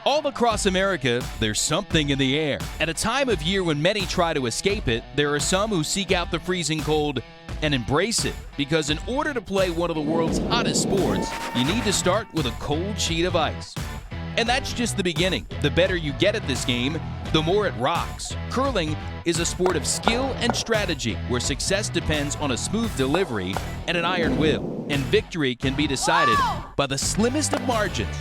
All across America, there's something in the air. At a time of year when many try to escape it, there are some who seek out the freezing cold and embrace it. Because in order to play one of the world's hottest sports, you need to start with a cold sheet of ice. And that's just the beginning. The better you get at this game, the more it rocks. Curling is a sport of skill and strategy where success depends on a smooth delivery and an iron will. And victory can be decided by the slimmest of margins.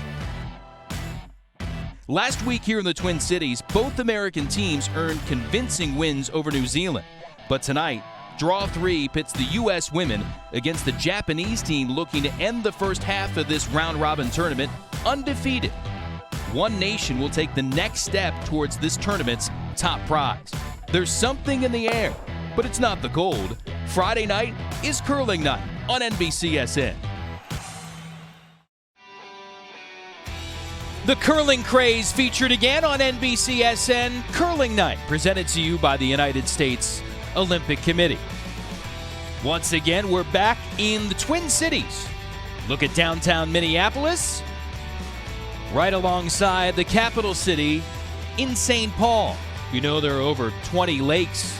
Last week here in the Twin Cities, both American teams earned convincing wins over New Zealand. But tonight, Draw 3 pits the U.S. women against the Japanese team looking to end the first half of this round-robin tournament undefeated. One nation will take the next step towards this tournament's top prize. There's something in the air, but it's not the cold. Friday night is curling night on NBCSN. The curling craze featured again on NBCSN Curling Night, presented to you by the United States Olympic Committee. Once again, we're back in the Twin Cities. Look at downtown Minneapolis, right alongside the capital city in St. Paul. You know there are over 20 lakes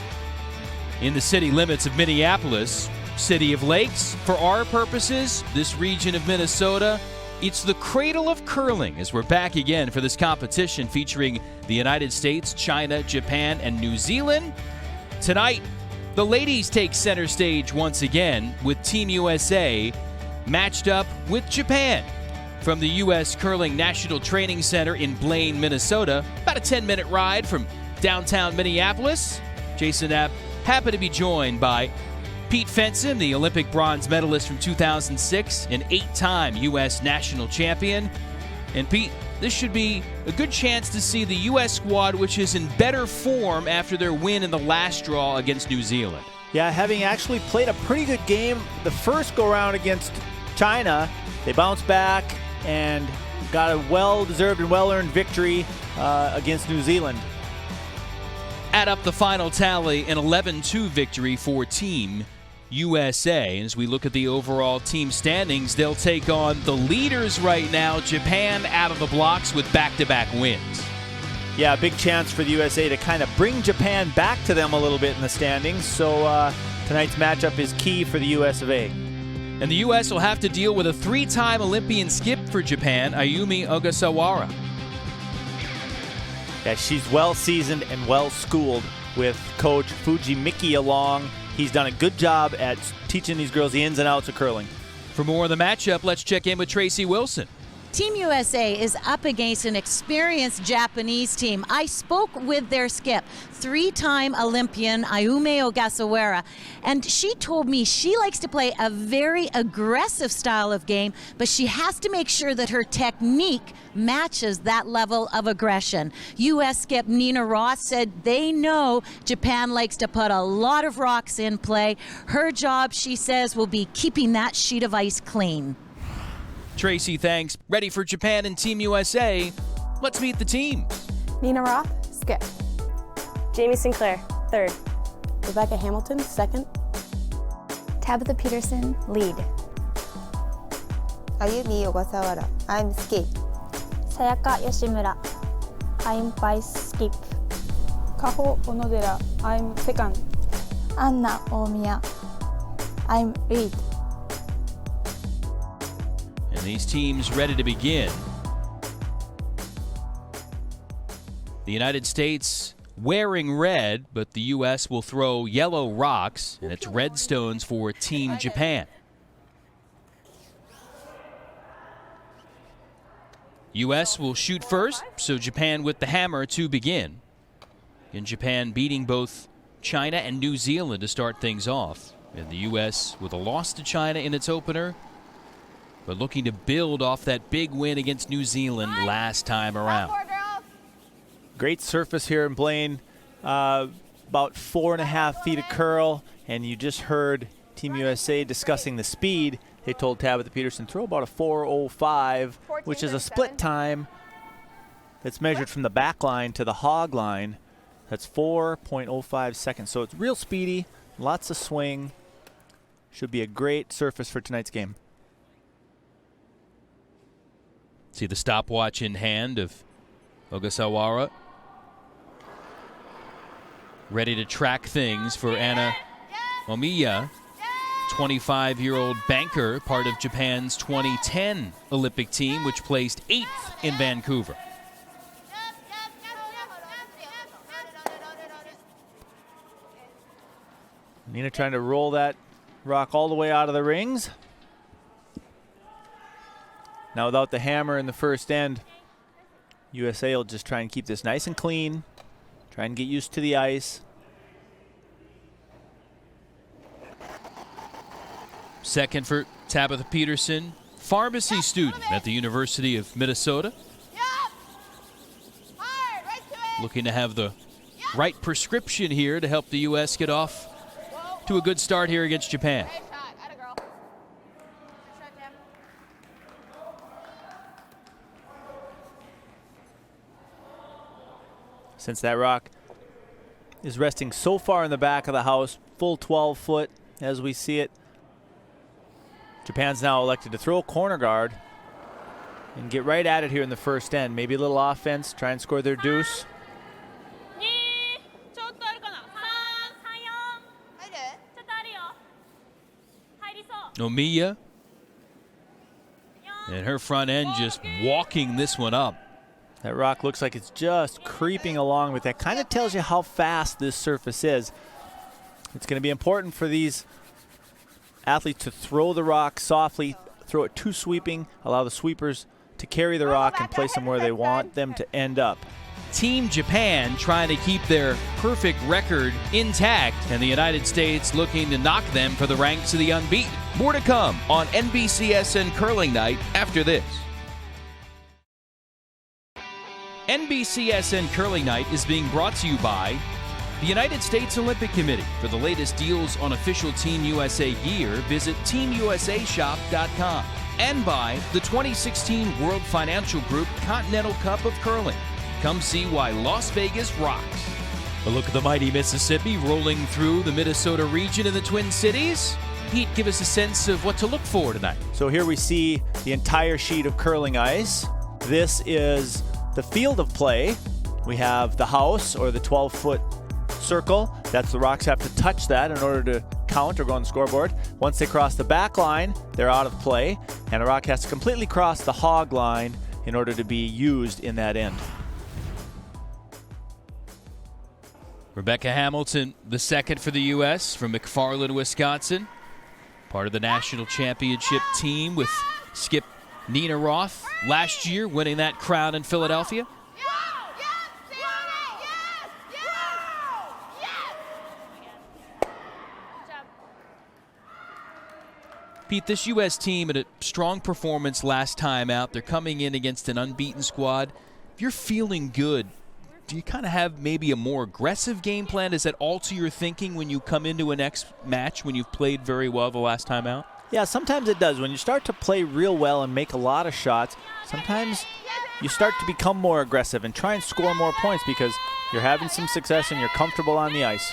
in the city limits of Minneapolis. City of Lakes, for our purposes, this region of Minnesota, it's the cradle of curling as we're back again for this competition featuring the United States, China, Japan, and New Zealand. Tonight, the ladies take center stage once again with Team USA matched up with Japan. From the U.S. Curling National Training Center in Blaine, Minnesota, about a 10-minute ride from downtown Minneapolis, Jason Knapp happy to be joined by Pete Fenson, the Olympic bronze medalist from 2006, an 8-time U.S. national champion. And Pete, this should be a good chance to see the U.S. squad, which is in better form after their win in the last draw against New Zealand. Yeah, having actually played a pretty good game the first go-round against China, they bounced back and got a well-deserved and well-earned victory against New Zealand. Add up the final tally, an 11-2 victory for Team USA. As we look at the overall team standings, they'll take on the leaders right now, Japan, out of the blocks with back-to-back wins. Yeah, big chance for the USA to kind of bring Japan back to them a little bit in the standings. So tonight's matchup is key for the US of A. And the U.S. will have to deal with a 3-time Olympian skip for Japan, Ayumi Ogasawara. Yeah, she's well-seasoned and well-schooled with Coach Fujimiki along. He's done a good job at teaching these girls the ins and outs of curling. For more of the matchup, let's check in with Tracy Wilson. Team USA is up against an experienced Japanese team. I spoke with their skip, 3-time Olympian Ayumi Ogasawara, and she told me she likes to play a very aggressive style of game, but she has to make sure that her technique matches that level of aggression. U.S. skip Nina Ross said they know Japan likes to put a lot of rocks in play. Her job, she says, will be keeping that sheet of ice clean. Tracy, thanks. Ready for Japan and Team USA. Let's meet the team. Nina Roth, skip. Jamie Sinclair, third. Rebecca Hamilton, second. Tabitha Peterson, lead. Ayumi Ogasawara, I'm skip. Sayaka Yoshimura, I'm vice skip. Kaho Onodera, I'm second. Anna Omiya, I'm lead. And these teams ready to begin. The United States wearing red, but the U.S. will throw yellow rocks, and it's red stones for Team Japan. U.S. will shoot first, so Japan with the hammer to begin. In Japan beating both China and New Zealand to start things off. And the U.S. with a loss to China in its opener, but looking to build off that big win against New Zealand last time around. Great surface here in Blaine. About 4.5 feet of curl, and you just heard Team USA discussing the speed. They told Tabitha Peterson, throw about a 4:05, which is a split time that's measured from the back line to the hog line. That's 4.05 seconds. So it's real speedy, lots of swing. Should be a great surface for tonight's game. See the stopwatch in hand of Ogasawara ready to track things for Anna Omiya, 25-year-old banker, part of Japan's 2010 Olympic team, which placed 8th in Vancouver. Nina trying to roll that rock all the way out of the rings. Now without the hammer in the first end, USA will just try and keep this nice and clean, try and get used to the ice. Second for Tabitha Peterson, pharmacy student at the University of Minnesota. Looking to have the right prescription here to help the U.S. get off to a good start here against Japan. Since that rock is resting so far in the back of the house, full 12 foot as we see it, Japan's now elected to throw a corner guard and get right at it here in the first end. Maybe a little offense, try and score their deuce. Omiya and her front end just walking this one up. That rock looks like it's just creeping along with that. Kind of tells you how fast this surface is. It's going to be important for these athletes to throw the rock softly, throw it too sweeping, allow the sweepers to carry the rock and place them where they want them to end up. Team Japan trying to keep their perfect record intact, and the United States looking to knock them for the ranks of the unbeaten. More to come on NBCSN Curling Night after this. NBCSN Curling Night is being brought to you by the United States Olympic Committee. For the latest deals on official Team USA gear, visit teamusashop.com. And by the 2016 World Financial Group Continental Cup of Curling. Come see why Las Vegas rocks. A look at the mighty Mississippi rolling through the Minnesota region in the Twin Cities. Pete, give us a sense of what to look for tonight. So here we see the entire sheet of curling ice. This is the field of play. We have the house, or the 12-foot circle. That's the rocks have to touch that in order to count or go on the scoreboard. Once they cross the back line, they're out of play, and a rock has to completely cross the hog line in order to be used in that end. Rebecca Hamilton, the second for the U.S. from McFarland, Wisconsin. Part of the national championship team with skip Nina Roth last year, winning that crown in Philadelphia. Pete, this U.S. team had a strong performance last time out. They're coming in against an unbeaten squad. If you're feeling good, do you kind of have maybe a more aggressive game plan? Does that alter your thinking when you come into a next match when you've played very well the last time out? Yeah, sometimes it does. When you start to play real well and make a lot of shots, sometimes you start to become more aggressive and try and score more points because you're having some success and you're comfortable on the ice.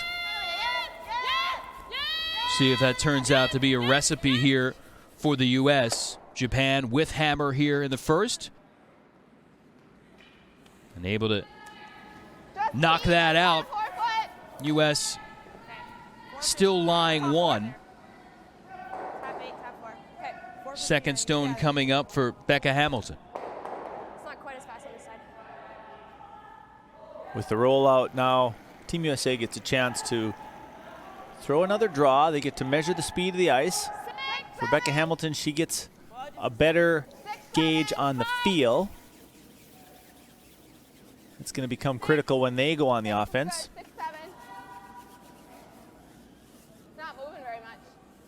See if that turns out to be a recipe here for the U.S. Japan with hammer here in the first. And able to knock that out. U.S. still lying one. Second stone coming up for Becca Hamilton. It's not quite as fast on this side. With the rollout now, Team USA gets a chance to throw another draw. They get to measure the speed of the ice. For Becca Hamilton, she gets a better gauge on the feel. It's going to become critical when they go on the offense. 6, 7. Not moving very much.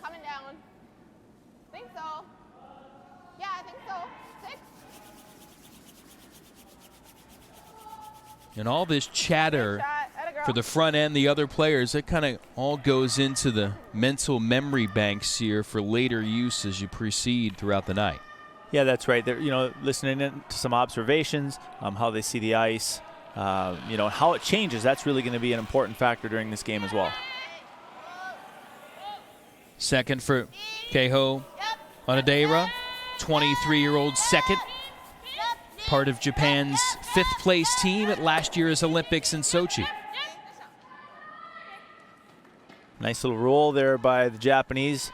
Coming down. Think so. Yeah, I think so. 6. And all this chatter for the front end, the other players, that kind of all goes into the mental memory banks here for later use as you proceed throughout the night. Yeah, that's right. They're, listening in to some observations, how they see the ice, how it changes. That's really going to be an important factor during this game as well. Second for Keho Onodera, 23-year-old second. part of Japan's 5th place team at last year's Olympics in Sochi. Nice little roll there by the Japanese.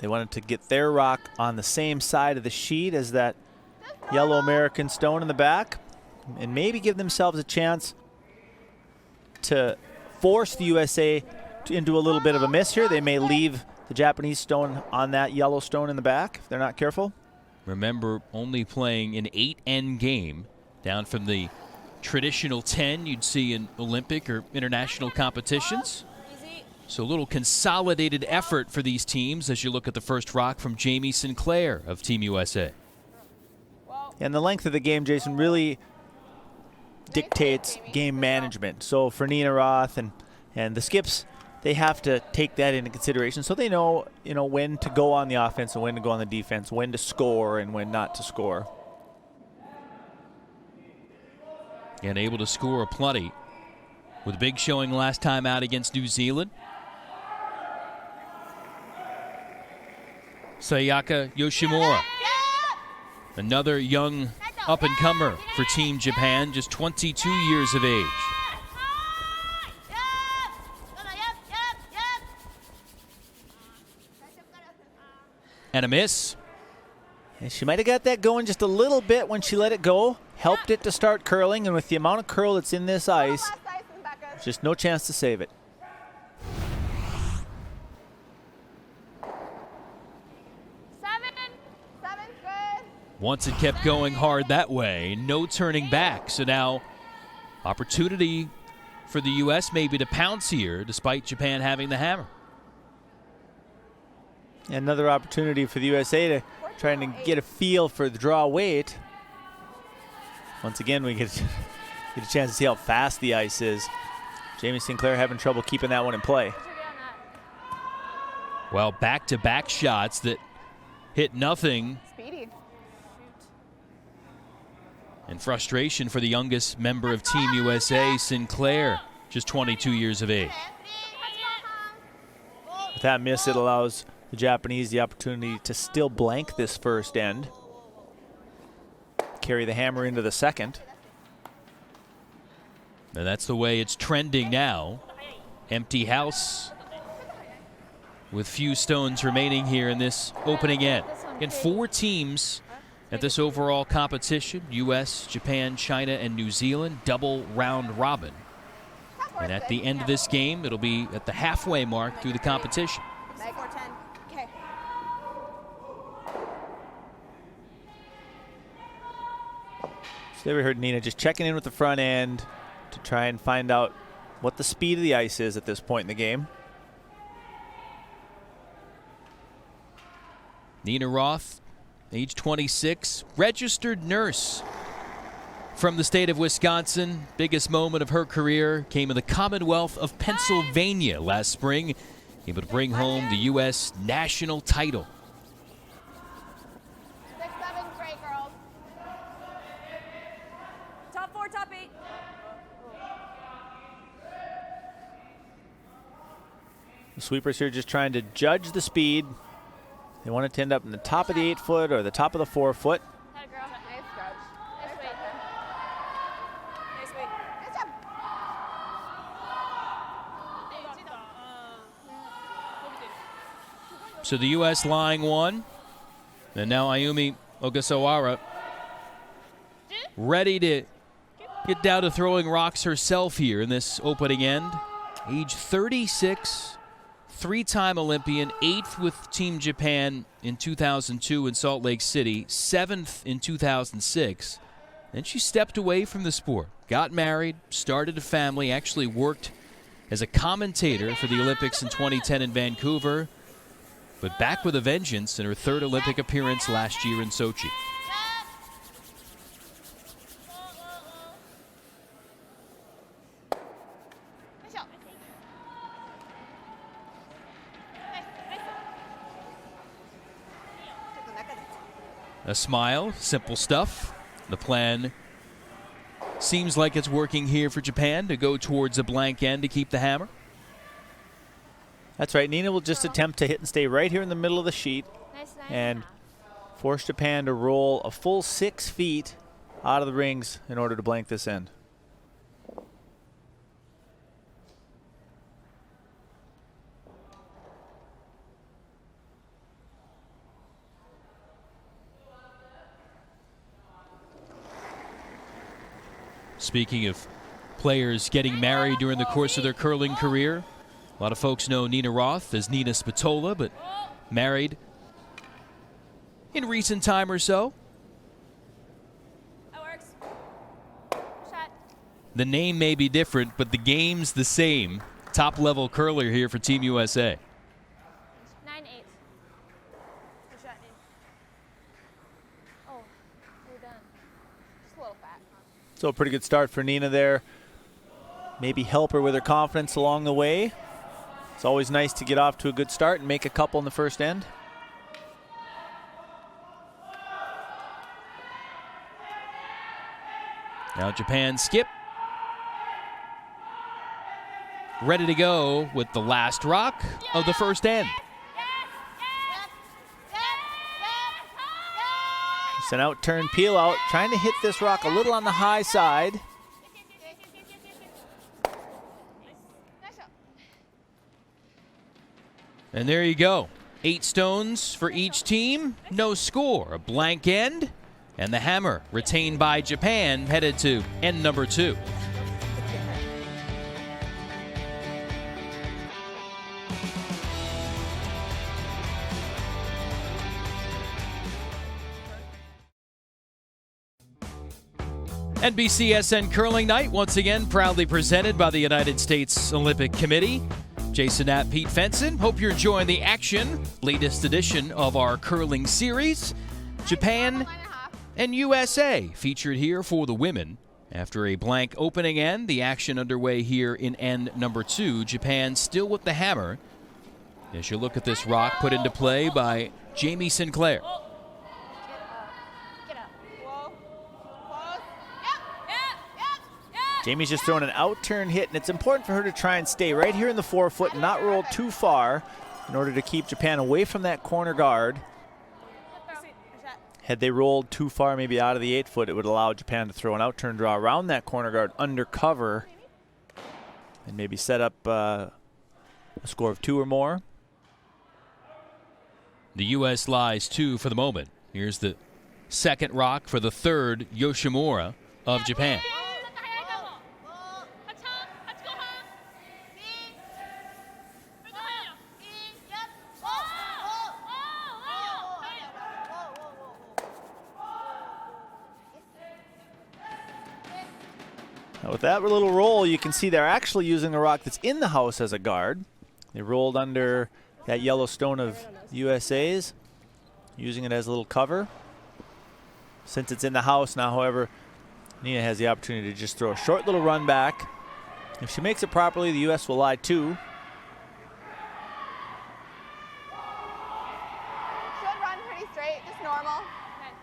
They wanted to get their rock on the same side of the sheet as that yellow American stone in the back and maybe give themselves a chance to force the USA into a little bit of a miss here. They may leave the Japanese stone on that yellow stone in the back if they're not careful. Remember, only playing an 8-end game, down from the traditional 10 you'd see in Olympic or international competitions. So a little consolidated effort for these teams as you look at the first rock from Jamie Sinclair of Team USA. And the length of the game, Jason, really dictates game management. So for Nina Roth and the skips, they have to take that into consideration so they know, when to go on the offense and when to go on the defense, when to score and when not to score. And able to score plenty with a big showing last time out against New Zealand. Sayaka Yoshimura, another young up-and-comer for Team Japan, just 22 years of age. And a miss. And she might have got that going just a little bit when she let it go, helped it to start curling, and with the amount of curl that's in this ice, there's just no chance to save it. Once it kept going hard that way, no turning back. So now opportunity for the U.S. maybe to pounce here despite Japan having the hammer. Another opportunity for the USA to try and get a feel for the draw weight. Once again, we get a chance to see how fast the ice is. Jamie Sinclair having trouble keeping that one in play. Well, back-to-back shots that hit nothing. Speedy. And frustration for the youngest member of Team USA, Sinclair, just 22 years of age. With that miss, it allows the Japanese the opportunity to still blank this first end. Carry the hammer into the second. And that's the way it's trending now. Empty house with few stones remaining here in this opening end. And 4 teams at this overall competition: U.S., Japan, China, and New Zealand, double round robin. And at the end of this game, it'll be at the halfway mark through the competition. Okay. So there we heard Nina just checking in with the front end to try and find out what the speed of the ice is at this point in the game. Nina Roth, age 26, registered nurse from the state of Wisconsin. Biggest moment of her career came in the Commonwealth of Pennsylvania last spring, able to bring home the U.S. national title. 6-7, great girls. Top 4, top 8. The sweepers here just trying to judge the speed. They want it to end up in the top of the 8-foot or the top of the 4-foot. Nice grudge. Nice weight. Nice weight. Good job. So the U.S. lying 1. And now Ayumi Ogasawara ready to get down to throwing rocks herself here in this opening end. Age 36. 3-time Olympian, 8th with Team Japan in 2002 in Salt Lake City, 7th in 2006. Then she stepped away from the sport, got married, started a family, actually worked as a commentator for the Olympics in 2010 in Vancouver, but back with a vengeance in her 3rd Olympic appearance last year in Sochi. A smile, simple stuff. The plan seems like it's working here for Japan to go towards a blank end to keep the hammer. That's right. Nina will just attempt to hit and stay right here in the middle of the sheet and Force Japan to roll a full 6 feet out of the rings in order to blank this end. Speaking of players getting married during the course of their curling career, a lot of folks know Nina Roth as Nina Spatola, but married in recent time or so. That works. Shot. The name may be different, but the game's the same. Top level curler here for Team USA. 9-8. Good shot, Nate. Oh, we're done. Just a little fat. So a pretty good start for Nina there. Maybe help her with her confidence along the way. It's always nice to get off to a good start and make a couple in the first end. Now Japan skip. Ready to go with the last rock of the first end. It's an out-turn peel out, trying to hit this rock a little on the high side. Nice shot. And there you go. 8 stones for each team. No score. A blank end. And the hammer retained by Japan headed to end number 2. NBCSN Curling Night, once again proudly presented by the United States Olympic Committee. Jason Knapp, Pete Fenson. Hope you're enjoying the action. Latest edition of our curling series. Japan and USA featured here for the women. After a blank opening end, the action underway here in end number 2. Japan still with the hammer. As you look at this rock put into play by Jamie Sinclair. Get up. Whoa. Close. Yep. Jamie's just throwing an out-turn hit, and it's important for her to try and stay right here in the 4-foot and not roll too far in order to keep Japan away from that corner guard. Had they rolled too far, maybe out of the 8-foot, it would allow Japan to throw an out-turn draw around that corner guard under cover and maybe set up a score of 2 or more. The U.S. lies 2 for the moment. Here's the second rock for the third Yoshimura of Japan. Now with that little roll, you can see they're actually using the rock that's in the house as a guard. They rolled under that yellow stone of USA's, using it as a little cover. Since it's in the house now, however, Nina has the opportunity to just throw a short little run back. If she makes it properly, the U.S. will lie 2. Should run pretty straight, just normal. Okay.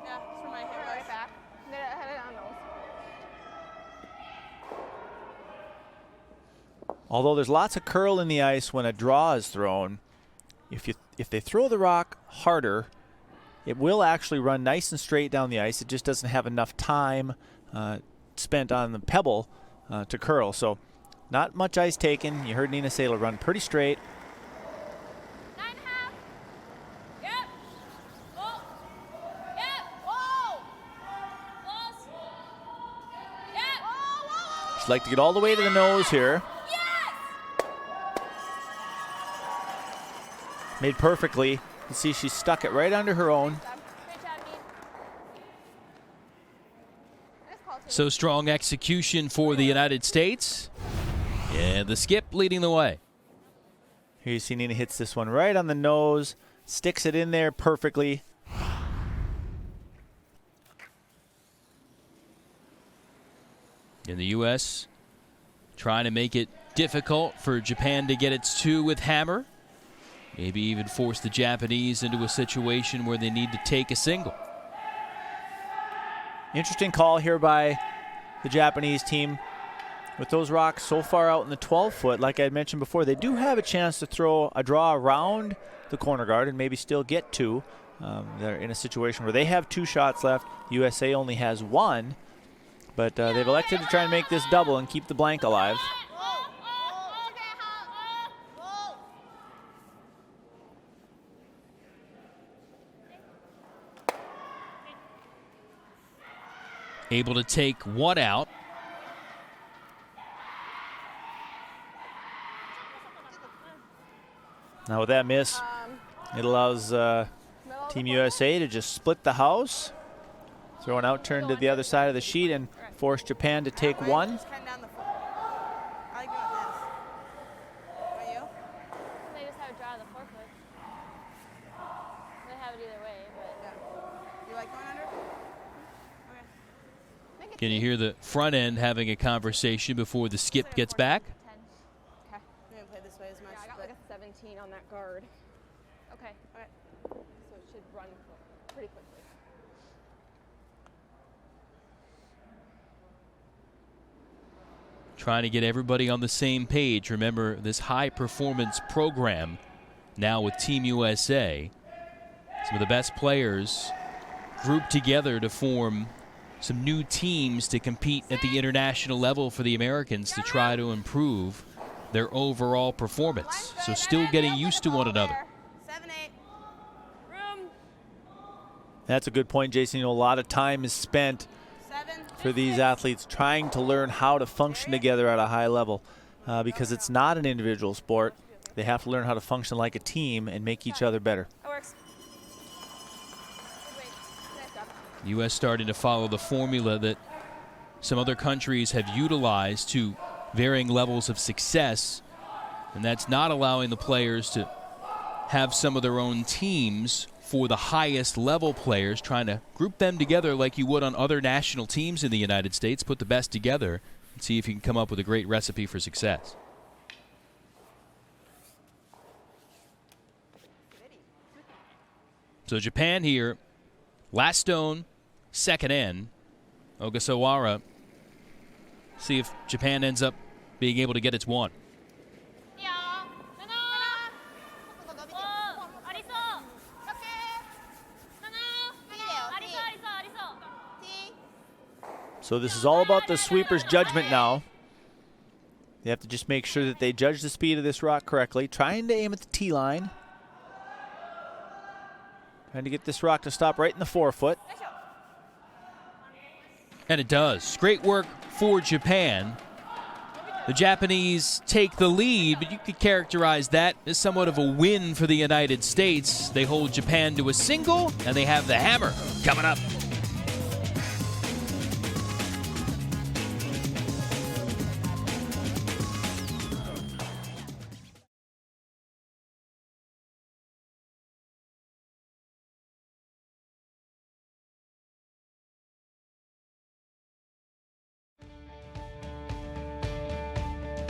Yeah, just for my hair right back. Head it on those. Although there's lots of curl in the ice when a draw is thrown, if they throw the rock harder, it will actually run nice and straight down the ice. It just doesn't have enough time spent on the pebble to curl. So not much ice taken. You heard Nina say it'll run pretty straight. 9.5. Yep. Oh. Yep. Whoa. Close. Yep. Whoa. She'd like to get all the way to the nose here. Made perfectly. You see she stuck it right under her own. Great job, Pete. Nice call, too. So strong execution for the United States. And the skip leading the way. Here you see Nina hits this one right on the nose, sticks it in there perfectly. In the U.S., trying to make it difficult for Japan to get its 2 with hammer. Maybe even force the Japanese into a situation where they need to take a single. Interesting call here by the Japanese team. With those rocks so far out in the 12-foot, like I had mentioned before, they do have a chance to throw a draw around the corner guard and maybe still get 2. They're in a situation where they have 2 shots left. USA only has 1, but they've elected to try and make this double and keep the blank alive. Able to take 1 out. Now with that miss, it allows Team USA to just split the house, throw an out turn to the other side of the sheet, and force Japan to take 1. They just have a draw of the forefoot. They have it either way, but. You like going under? Okay. Can you hear the front end having a conversation before the skip gets back? 10. Okay. We haven't played this way as much. Yeah, I got like a 17 on that guard. Okay. Okay. So it should run pretty quickly. Trying to get everybody on the same page. Remember, this high performance program now with Team USA. Some of the best players grouped together to form some new teams to compete at the international level for the Americans to try to improve their overall performance. So still getting used to one another. 7-8. Room. That's a good point, Jason. You know, a lot of time is spent for these athletes trying to learn how to function together at a high level because it's not an individual sport. They have to learn how to function like a team and make each other better. That works. Good weight. Nice job. U.S. starting to follow the formula that some other countries have utilized to varying levels of success, and that's not allowing the players to have some of their own teams for the highest level players, trying to group them together like you would on other national teams in the United States, put the best together, and see if you can come up with a great recipe for success. So Japan here, last stone, second end. Ogasawara. See if Japan ends up being able to get its 1. So this is all about the sweeper's judgment now. They have to just make sure that they judge the speed of this rock correctly. Trying to aim at the tee line. Trying to get this rock to stop right in the forefoot. And it does. Great work for Japan. The Japanese take the lead, but you could characterize that as somewhat of a win for the United States. They hold Japan to a single, and they have the hammer coming up.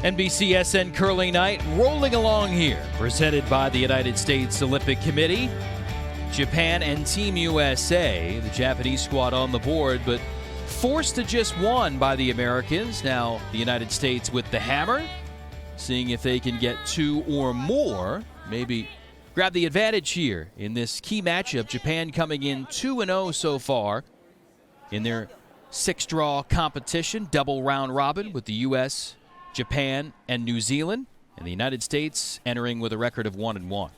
NBCSN Curling Night rolling along here, presented by the United States Olympic Committee. Japan and Team USA, the Japanese squad on the board, but forced to just 1 by the Americans. Now the United States with the hammer, seeing if they can get 2 or more, maybe grab the advantage here in this key matchup. Japan coming in 2-0 so far in their 6-draw competition, double round robin with the U.S., Japan, and New Zealand, and the United States entering with a record of 1-1.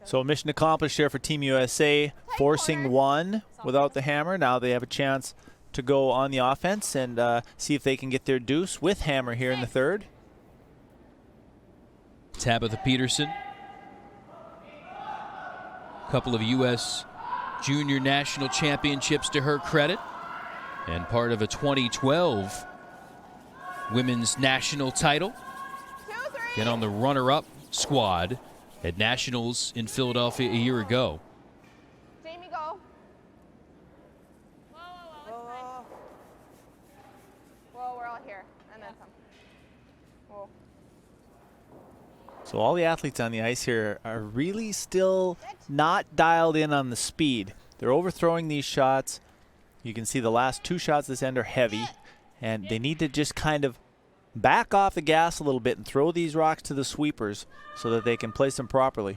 So mission accomplished here for Team USA, forcing 1 without the hammer. Now they have a chance to go on the offense and see if they can get their deuce with hammer here in the 3rd. Tabitha Peterson, a couple of U.S. Junior National Championships to her credit, and part of a 2012 women's national title. Get on the runner-up squad at Nationals in Philadelphia a year ago. Jamie, go. Whoa, we're all here. And then some. Whoa. So all the athletes on the ice here are really still not dialed in on the speed. They're overthrowing these shots. You can see the last 2 shots this end are heavy, and they need to just kind of back off the gas a little bit and throw these rocks to the sweepers so that they can place them properly.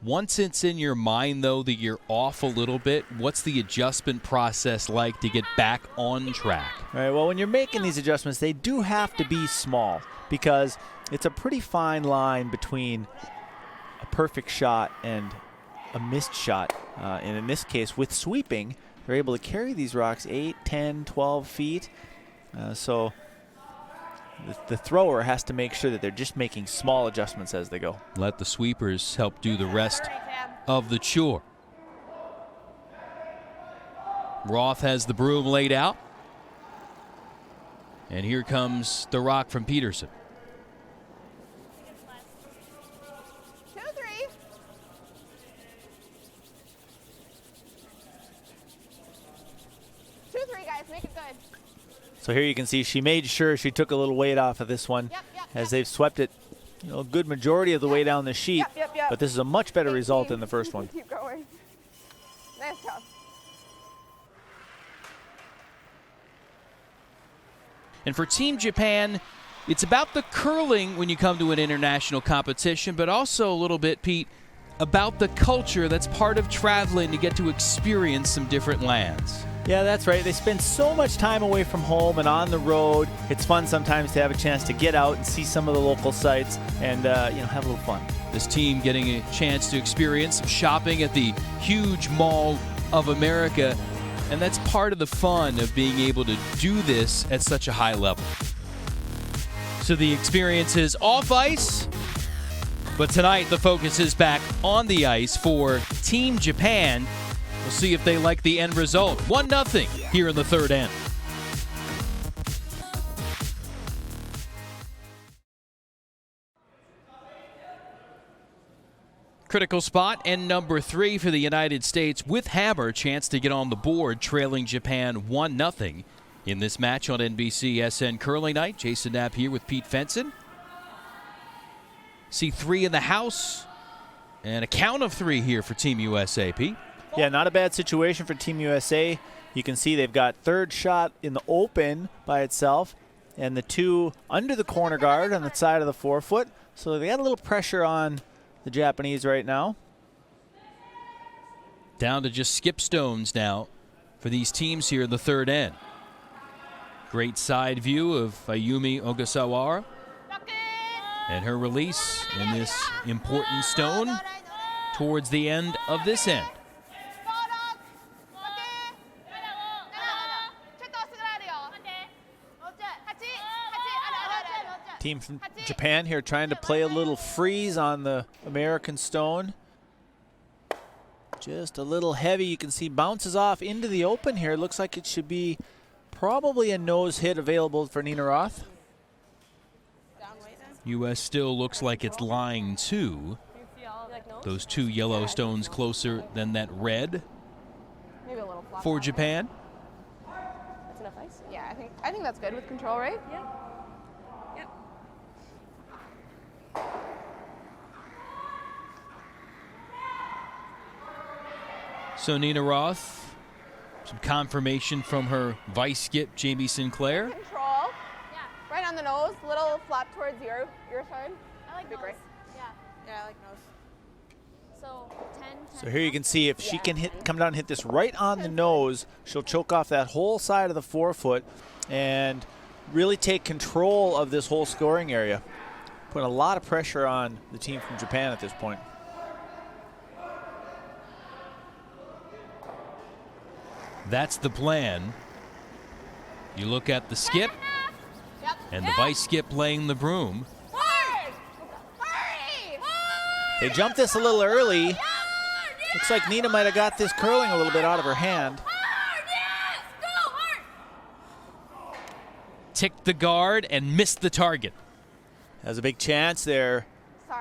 Once it's in your mind, though, that you're off a little bit, what's the adjustment process like to get back on track? All right, well, when you're making these adjustments, they do have to be small because it's a pretty fine line between a perfect shot and a missed shot. And in this case, with sweeping, they're able to carry these rocks 8, 10, 12 feet. So the thrower has to make sure that they're just making small adjustments as they go. Let the sweepers help do the rest of the chore. Roth has the broom laid out. And here comes the rock from Peterson. 2, 3. Two, three, guys. Make it good. So here you can see she made sure she took a little weight off of this one as they've swept it, a good majority of the way down the sheet. But this is a much better result than the first one. Keep going. Nice job. And for Team Japan, it's about the curling when you come to an international competition, but also a little bit, Pete, about the culture that's part of traveling to get to experience some different lands. Yeah, that's right. They spend so much time away from home and on the road. It's fun sometimes to have a chance to get out and see some of the local sites and have a little fun. This team getting a chance to experience some shopping at the huge Mall of America, and that's part of the fun of being able to do this at such a high level. So the experience is off ice, but tonight the focus is back on the ice for Team Japan. We'll see if they like the end result. 1-0 here in the third end. Critical spot, end number 3 for the United States with Hammer. Chance to get on the board, trailing Japan 1-0 in this match on NBCSN Curling Night. Jason Knapp here with Pete Fenson. See 3 in the house and a count of 3 here for Team USA, Pete. Yeah, not a bad situation for Team USA. You can see they've got third shot in the open by itself and the 2 under the corner guard on the side of the forefoot. So they got a little pressure on the Japanese right now. Down to just skip stones now for these teams here in the third end. Great side view of Ayumi Ogasawara and her release in this important stone towards the end of this end. Team from Japan here trying to play a little freeze on the American stone. Just a little heavy. You can see bounces off into the open here. Looks like it should be probably a nose hit available for Nina Roth. U.S. still looks like it's line 2. Those 2 yellow stones closer than that red Maybe a little flop for on. Japan. That's enough ice? Yeah, I think that's good with control, right? Yeah. So Nina Roth, some confirmation from her vice skip, Jamie Sinclair. Control. Yeah. Right on the nose, little flap towards your side. I like Be nose. great. Yeah. Yeah, I like nose. So 10. So here you can see if she can come down and hit this right on the nose, she'll choke off that whole side of the forefoot and really take control of this whole scoring area. Putting a lot of pressure on the team from Japan at this point. That's the plan. You look at the skip and the vice skip laying the broom. They jumped this a little early. Looks like Nina might have got this curling a little bit out of her hand. Ticked the guard and missed the target. Has a big chance there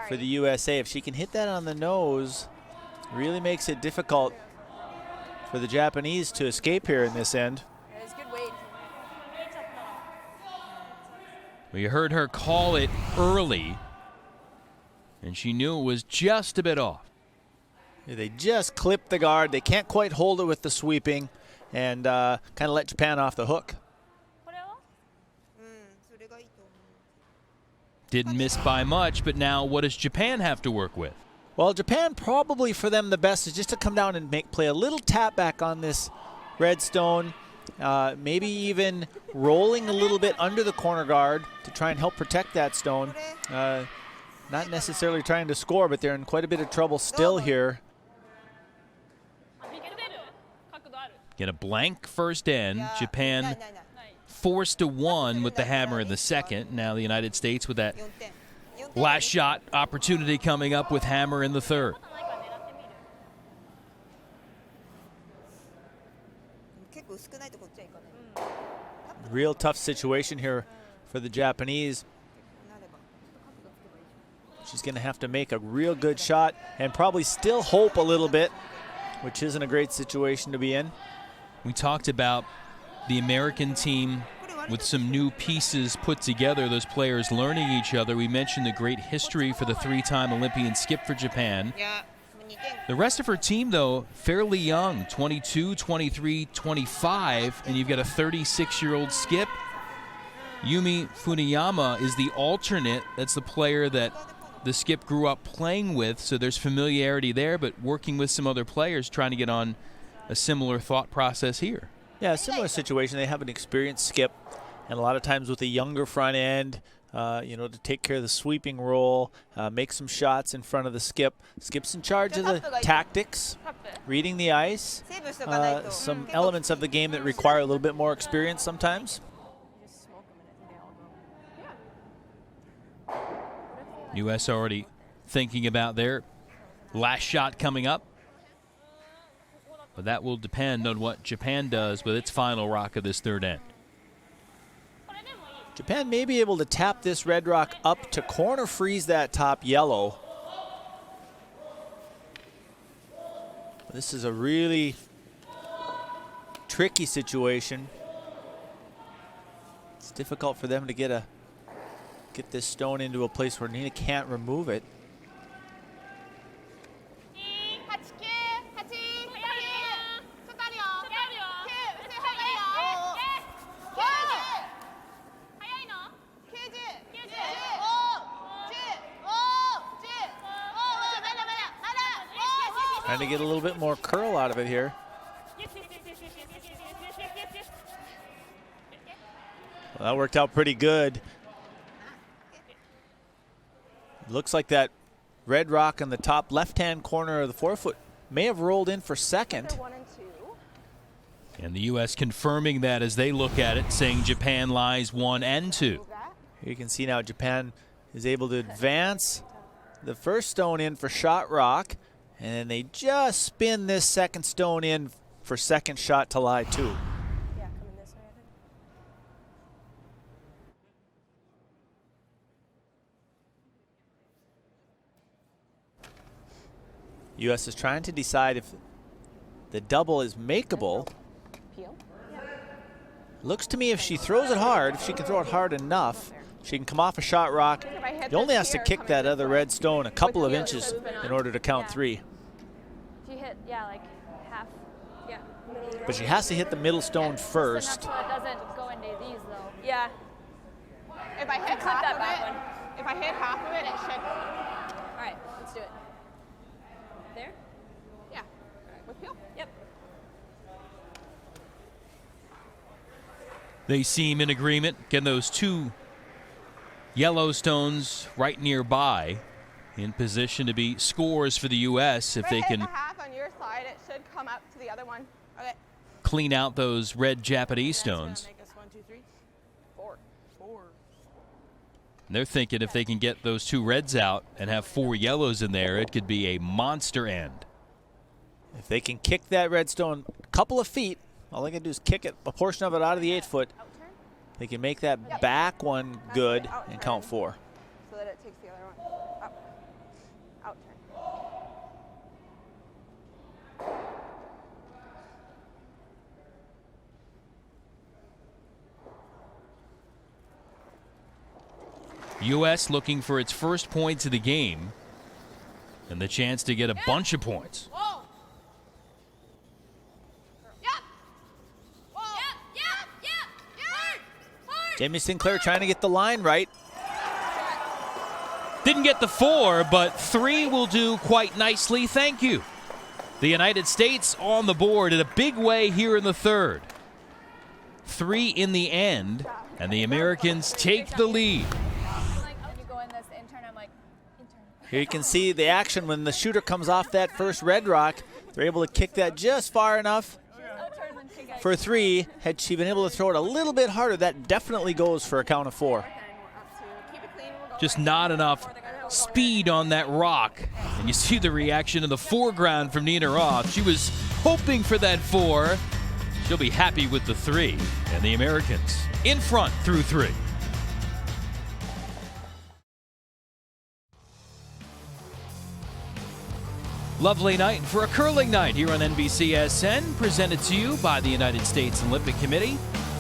for the USA. If she can hit that on the nose, really makes it difficult for the Japanese to escape here in this end. It's good weight. Well, you heard her call it early, and she knew it was just a bit off. They just clipped the guard. They can't quite hold it with the sweeping and kind of let Japan off the hook. Didn't miss by much, but now what does Japan have to work with? Well, Japan, probably for them the best is just to come down and play a little tap back on this red stone. Maybe even rolling a little bit under the corner guard to try and help protect that stone. Not necessarily trying to score, but they're in quite a bit of trouble still here. Get a blank first end. Japan forced to one with the hammer in the second. Now the United States with that last shot opportunity coming up with hammer in the third. Real tough situation here for the Japanese. She's going to have to make a real good shot and probably still hope a little bit, which isn't a great situation to be in. We talked about the American team with some new pieces put together, those players learning each other. We mentioned the great history for the three-time Olympian skip for Japan. The rest of her team, though, fairly young, 22, 23, 25, and you've got a 36-year-old skip. Yumi Funiyama is the alternate. That's the player that the skip grew up playing with, so there's familiarity there, but working with some other players trying to get on a similar thought process here. Yeah, a similar situation. They have an experienced skip, and a lot of times with a younger front end, to take care of the sweeping role, make some shots in front of the skip. Skip's in charge of the tactics, reading the ice, some elements of the game that require a little bit more experience sometimes. U.S. already thinking about their last shot coming up. But that will depend on what Japan does with its final rock of this third end. Japan may be able to tap this red rock up to corner freeze that top yellow. This is a really tricky situation. It's difficult for them to get this stone into a place where Nina can't remove it. Trying to get a little bit more curl out of it here. Well, that worked out pretty good. Looks like that red rock in the top left-hand corner of the forefoot may have rolled in for second. And the U.S. confirming that as they look at it, saying Japan lies 1 and 2. Here you can see now Japan is able to advance the first stone in for shot rock, and then they just spin this second stone in for second shot to lie 2. Yeah, coming this way, I think. U.S. is trying to decide if the double is makeable. Looks to me if she throws it hard, if she can throw it hard enough, she can come off a shot rock. He only has to kick that other red stone a couple of inches in order to count 3. If you hit, like half, But she has to hit the middle stone first. So it doesn't go into these, though. Yeah. If I hit half of it, it should. All right, let's do it. There? Yeah. With peel? Yep. They seem in agreement. Get those 2 yellow stones right nearby in position to be scores for the U.S. if they can half on your side, it should come up to the other one. Okay. clean out those red Japanese stones. Make us 1, 2, 3, 4. And they're thinking if they can get those 2 reds out and have 4 yellows in there, it could be a monster end. If they can kick that red stone a couple of feet, all they can do is kick it, a portion of it out of the 8-foot. They can make that back one good and count 4. So that it takes the other one. Up. Out turn. U.S. looking for its first points of the game and the chance to get a bunch of points. Whoa. Jamie Sinclair trying to get the line right. Didn't get the 4, but 3 will do quite nicely. Thank you. The United States on the board in a big way here in the third. 3 in the end, and the Americans take the lead. Here you can see the action when the shooter comes off that first red rock. They're able to kick that just far enough for 3. Had she been able to throw it a little bit harder, that definitely goes for a count of 4. Just not enough speed on that rock. And you see the reaction in the foreground from Nina Roth. She was hoping for that 4. She'll be happy with the 3. And the Americans in front through 3. Lovely night for a curling night here on NBCSN, presented to you by the United States Olympic Committee.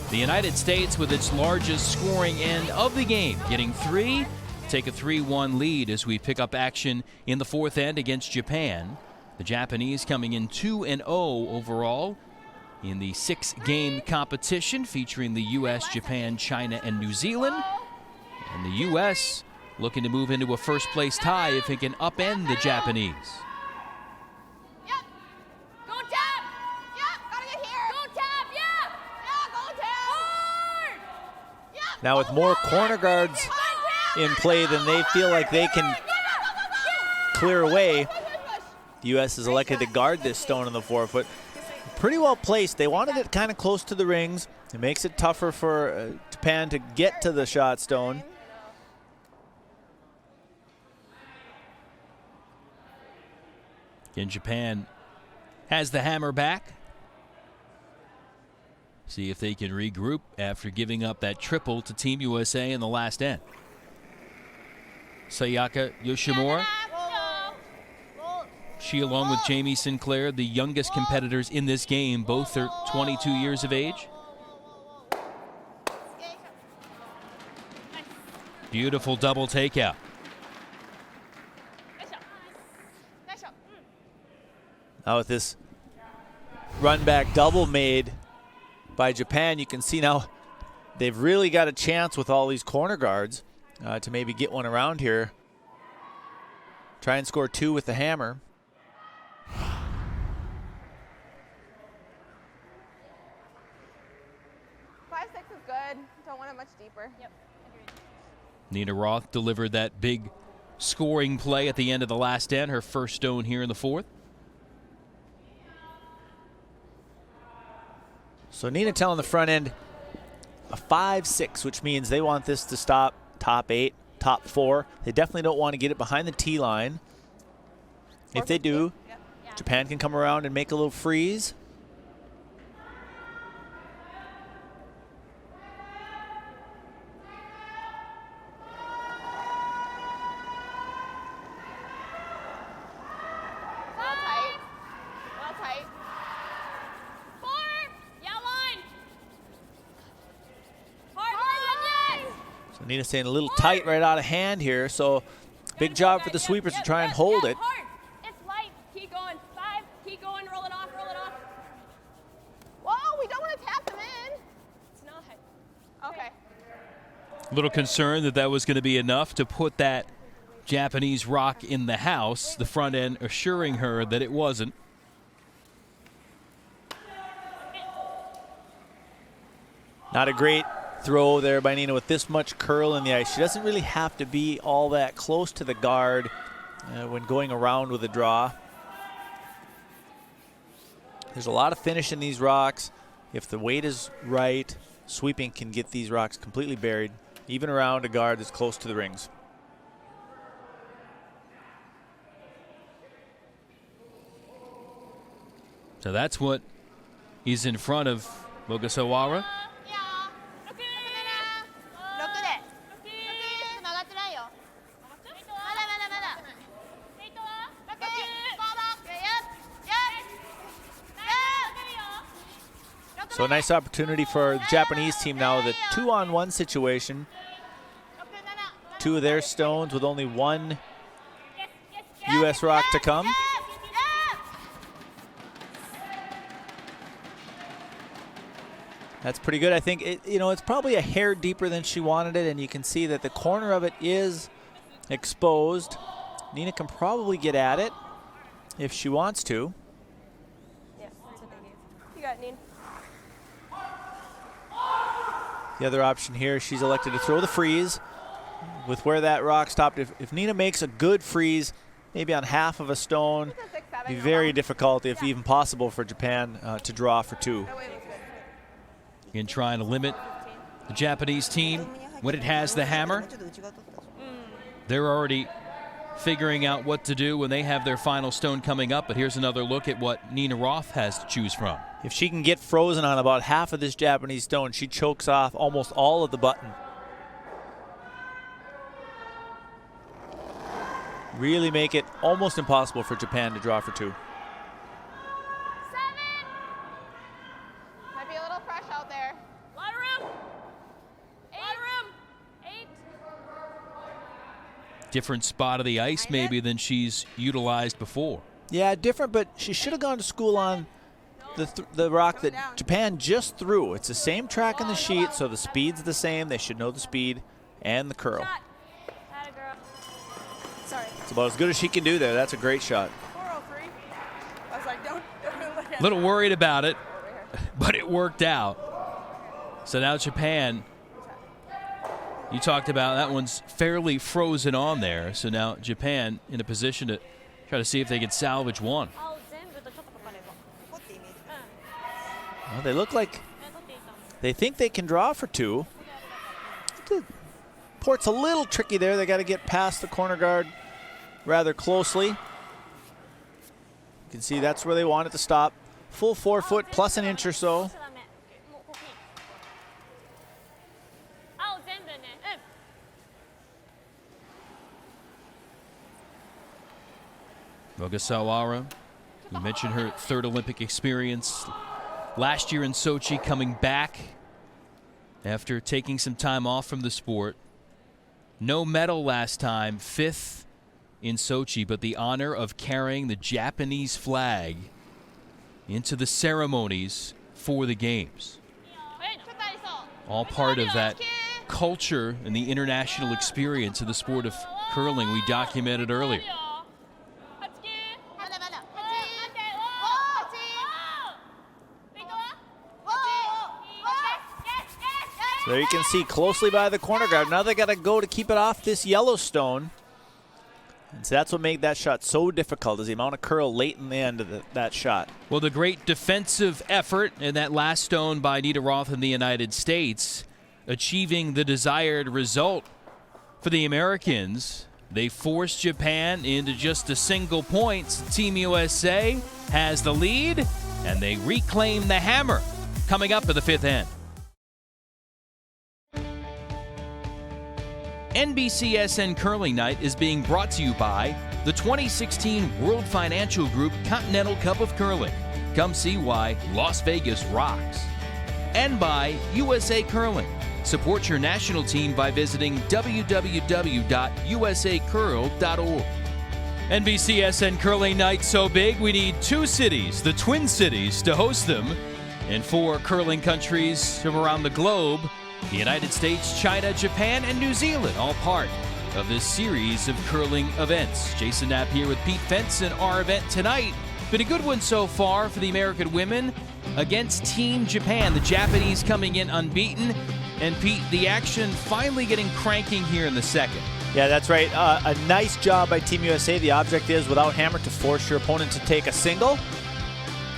The United States with its largest scoring end of the game, getting 3, take a 3-1 lead as we pick up action in the fourth end against Japan. The Japanese coming in 2-0 overall in the 6-game competition featuring the U.S., Japan, China, and New Zealand. And the U.S. looking to move into a first-place tie if it can upend the Japanese. Now with more corner guards in play than they feel like they can clear away, the U.S. is elected to guard this stone in the forefoot. Pretty well placed. They wanted it kind of close to the rings. It makes it tougher for Japan to get to the shot stone. Again, Japan has the hammer back. See if they can regroup after giving up that triple to Team USA in the last end. Sayaka Yoshimura. She, along with Jamie Sinclair, the youngest competitors in this game. Both are 22 years of age. Beautiful double takeout. Now with this run back double made by Japan, you can see now they've really got a chance with all these corner guards to maybe get one around here. Try and score 2 with the hammer. Is good. Don't want it much deeper. Yep. Nina Roth delivered that big scoring play at the end of the last end, her first stone here in the fourth. So Nina telling the front end a 5-6, which means they want this to stop top 8, top 4. They definitely don't want to get it behind the tee line. If they do, Japan can come around and make a little freeze. Nina saying a little tight right out of hand here, so big job for the sweepers to try and hold it. It's light. Keep going. 5. Keep going. Roll it off. Roll it off. Whoa, we don't want to tap them in. It's not. Okay. A little concerned that was going to be enough to put that Japanese rock in the house. The front end assuring her that it wasn't. Not a great throw there by Nina with this much curl in the ice. She doesn't really have to be all that close to the guard when going around with a draw. There's a lot of finish in these rocks. If the weight is right, sweeping can get these rocks completely buried, even around a guard that's close to the rings. So that's what is in front of Ogasawara. So a nice opportunity for the Japanese team now, the 2-on-1 situation. 2 of their stones with only 1 U.S. rock to come. That's pretty good. I think it's probably a hair deeper than she wanted it, and you can see that the corner of it is exposed. Nina can probably get at it if she wants to. Yeah, that's what they gave. You got it, Neen. The other option here, she's elected to throw the freeze. With where that rock stopped, if Nina makes a good freeze, maybe on half of a stone, it'd be very difficult, if even possible, for Japan to draw for 2. In trying to limit the Japanese team when it has the hammer. They're already figuring out what to do when they have their final stone coming up, but here's another look at what Nina Roth has to choose from. If she can get frozen on about half of this Japanese stone, she chokes off almost all of the button. Really make it almost impossible for Japan to draw for 2. 7. Might be a little fresh out there. Lot of room. 8. Lot of room. 8. Different spot of the ice maybe than she's utilized before. Yeah, different, but she should have gone to school on the rock that Japan just threw. It's the same track in the sheet, so the speed's the same. They should know the speed and the curl. Atta girl. Sorry. It's about as good as she can do there. That's a great shot. 403. I was like, don't look at A little worried about it, but it worked out. So now Japan, you talked about that one's fairly frozen on there. So now Japan in a position to try to see if they can salvage one. Well, they look like they think they can draw for 2. The port's a little tricky there. They got to get past the corner guard rather closely. You can see that's where they want it to stop. Full 4 foot plus an inch or so. Ogasawara, you mentioned her 3rd Olympic experience last year in Sochi, coming back after taking some time off from the sport. No medal last time, 5th in Sochi, but the honor of carrying the Japanese flag into the ceremonies for the games. All part of that culture and the international experience of the sport of curling we documented earlier. So there you can see closely by the corner guard. Now they got to go to keep it off this Yellowstone. And so that's what made that shot so difficult, is the amount of curl late in the end of that shot. Well, the great defensive effort in that last stone by Nina Roth in the United States, achieving the desired result for the Americans. They forced Japan into just a single point. Team USA has the lead, and they reclaim the hammer coming up at the 5th end. NBCSN Curling Night is being brought to you by the 2016 World Financial Group Continental Cup of Curling. Come see why Las Vegas rocks. And by USA Curling. Support your national team by visiting www.usacurl.org. NBCSN Curling Night so big we need 2 cities, the Twin Cities, to host them, and 4 curling countries from around the globe. The United States, China, Japan, and New Zealand, all part of this series of curling events. Jason Knapp here with Pete Fentz, and our event tonight. Been a good one so far for the American women against Team Japan. The Japanese coming in unbeaten. And Pete, the action finally getting cranking here in the second. Yeah, that's right. A nice job by Team USA. The object is, without hammer, to force your opponent to take a single.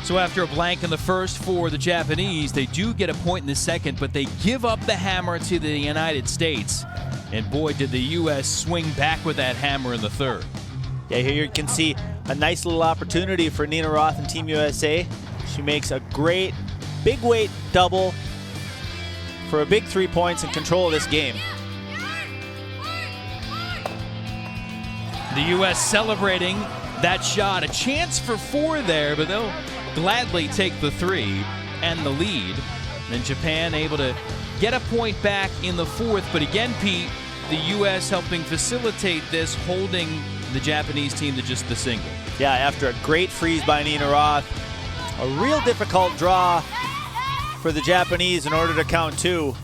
So after a blank in the first for the Japanese, they do get a point in the second, but they give up the hammer to the United States. And boy, did the U.S. swing back with that hammer in the third. Yeah, here you can see a nice little opportunity for Nina Roth and Team USA. She makes a great big weight double for a big 3 points and control of this game. The U.S. celebrating that shot. A chance for 4 there, but they'll gladly take the 3 and the lead. And Japan able to get a point back in the 4th. But again, Pete, the U.S. helping facilitate this, holding the Japanese team to just the single. Yeah, after a great freeze by Nina Roth, a real difficult draw for the Japanese in order to count 2.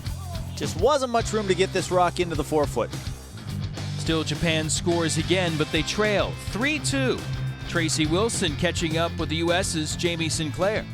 Just wasn't much room to get this rock into the 4 foot. Still, Japan scores again, but they trail 3-2. Tracy Wilson catching up with the U.S.'s Jamie Sinclair.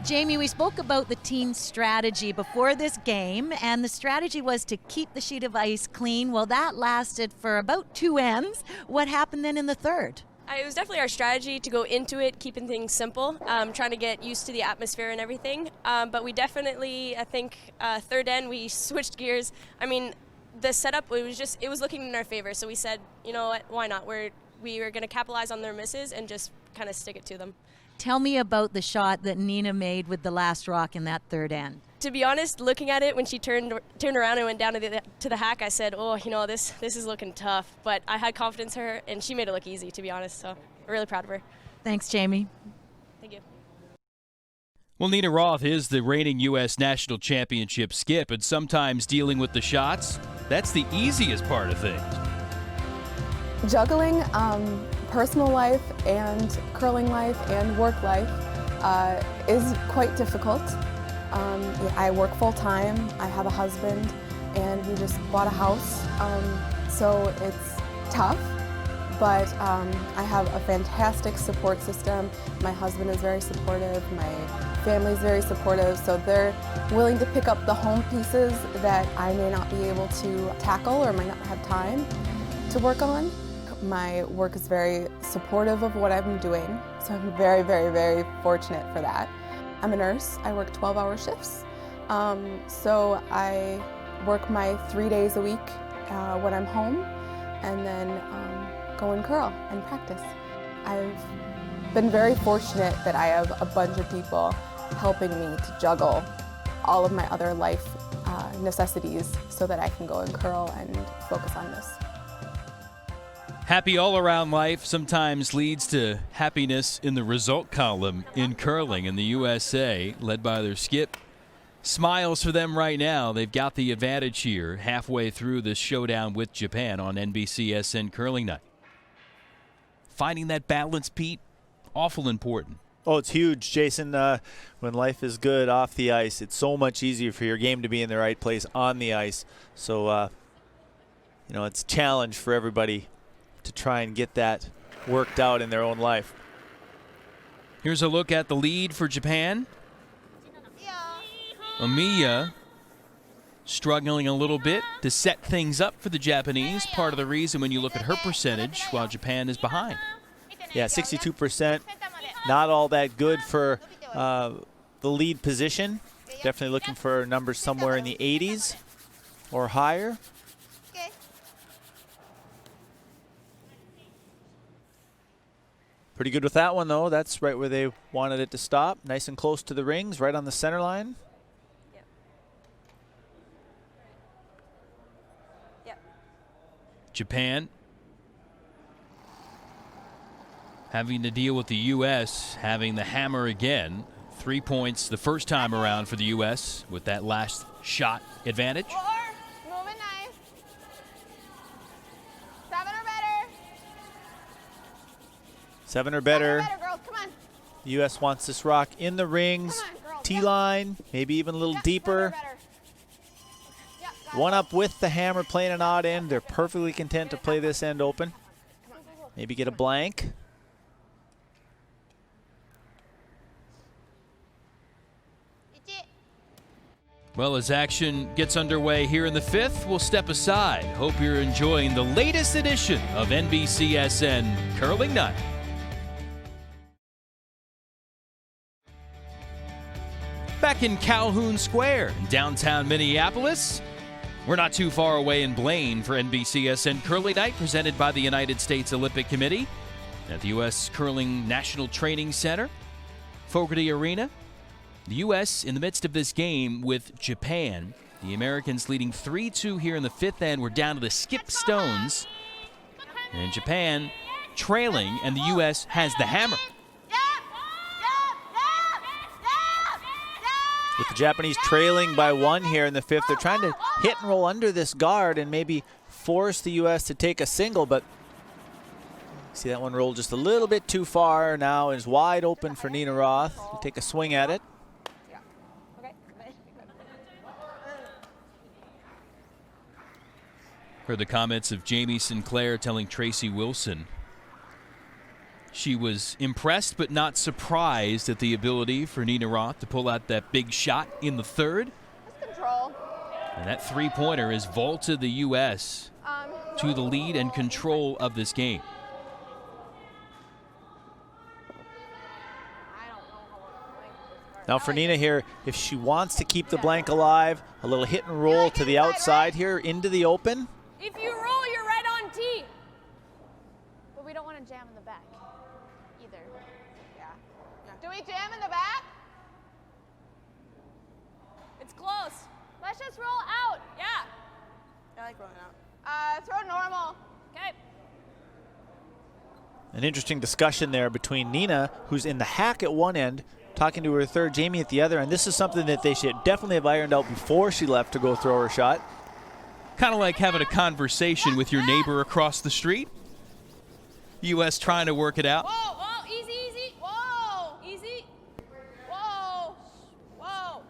Jamie, we spoke about the team's strategy before this game, and the strategy was to keep the sheet of ice clean. Well, that lasted for about 2 ends. What happened then in the third? It was definitely our strategy to go into it, keeping things simple, trying to get used to the atmosphere and everything. But we definitely, I think, third end, we switched gears. I mean, the setup, it was looking in our favor. So we said, you know what, why not? We were going to capitalize on their misses and just kind of stick it to them. Tell me about the shot that Nina made with the last rock in that third end. To be honest, looking at it when she turned around and went down to the hack, I said, oh, you know, this is looking tough. But I had confidence in her, and she made it look easy, to be honest. So I'm really proud of her. Thanks, Jamie. Thank you. Well, Nina Roth is the reigning U.S. National Championship skip, and sometimes dealing with the shots, that's the easiest part of things. Juggling personal life and curling life and work life is quite difficult. I work full time, I have a husband, and we just bought a house, so it's tough, but I have a fantastic support system. My husband is very supportive, my family is very supportive, so they're willing to pick up the home pieces that I may not be able to tackle or might not have time to work on. My work is very supportive of what I'm doing, so I'm very, very, very fortunate for that. I'm a nurse. I work 12-hour shifts, so I work my 3 days a week when I'm home, and then go and curl and practice. I've been very fortunate that I have a bunch of people helping me to juggle all of my other life necessities so that I can go and curl and focus on this. Happy all-around life sometimes leads to happiness in the result column in curling, and the USA, led by their skip, smiles for them right now. They've got the advantage here halfway through this showdown with Japan on NBCSN Curling Night. Finding that balance, Pete, awful important. Oh, it's huge, Jason. When life is good off the ice, it's so much easier for your game to be in the right place on the ice. So, it's a challenge for everybody to try and get that worked out in their own life. Here's a look at the lead for Japan. Omiya struggling a little bit to set things up for the Japanese. Part of the reason when you look at her percentage while Japan is behind. Yeah, 62%. Not all that good for the lead position. Definitely looking for numbers somewhere in the 80s or higher. Pretty good with that one, though. That's right where they wanted it to stop. Nice and close to the rings, right on the center line. Yep. Japan having to deal with the U.S. having the hammer again. 3 points the first time around for the U.S. with that last shot advantage. Moving nice. 7 or better. 7 or better. 7 or better, girls. Come on. The U.S. wants this rock in the rings. Come on, girls. T-line, maybe even a little deeper. One up with the hammer playing an odd end. They're perfectly content to play this end open. Maybe get a blank. Well, as action gets underway here in the fifth, we'll step aside. Hope you're enjoying the latest edition of NBCSN Curling Night. Back in Calhoun Square in downtown Minneapolis, we're not too far away in Blaine for NBCSN Curling Night, presented by the United States Olympic Committee at the U.S. Curling National Training Center, Fogarty Arena. The U.S. in the midst of this game with Japan. The Americans leading 3-2 here in the fifth end. We're down to the skip stones. And Japan trailing, and the U.S. has the hammer. With the Japanese trailing by 1 here in the fifth, they're trying to hit and roll under this guard and maybe force the U.S. to take a single, but see that one roll just a little bit too far. Now is wide open for Nina Roth to take a swing at it. Heard the comments of Jamie Sinclair telling Tracy Wilson she was impressed but not surprised at the ability for Nina Roth to pull out that big shot in the third. Control. And that three-pointer has vaulted the U.S. to the lead and control of this game. Now for Nina here, if she wants to keep the blank alive, a little hit and roll to the outside here into the open. If you roll, you're right on tee. But we don't want to jam in the back either. Yeah. Do we jam in the back? It's close. Let's just roll out. Yeah. I like rolling out. Throw normal. Okay. An interesting discussion there between Nina, who's in the hack at one end, talking to her third, Jamie, at the other. And this is something that they should definitely have ironed out before she left to go throw her shot. Kind of like having a conversation with your neighbor across the street. U.S. trying to work it out. Whoa, whoa, easy, easy. Whoa, easy. Whoa. Whoa.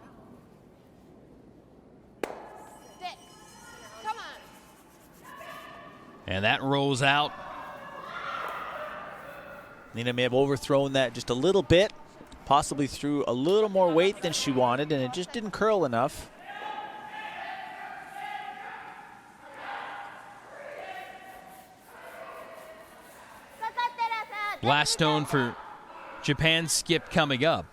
Stick. Come on. And that rolls out. Nina may have overthrown that just a little bit, possibly threw a little more weight than she wanted, and it just didn't curl enough. Last stone for Japan's skip coming up.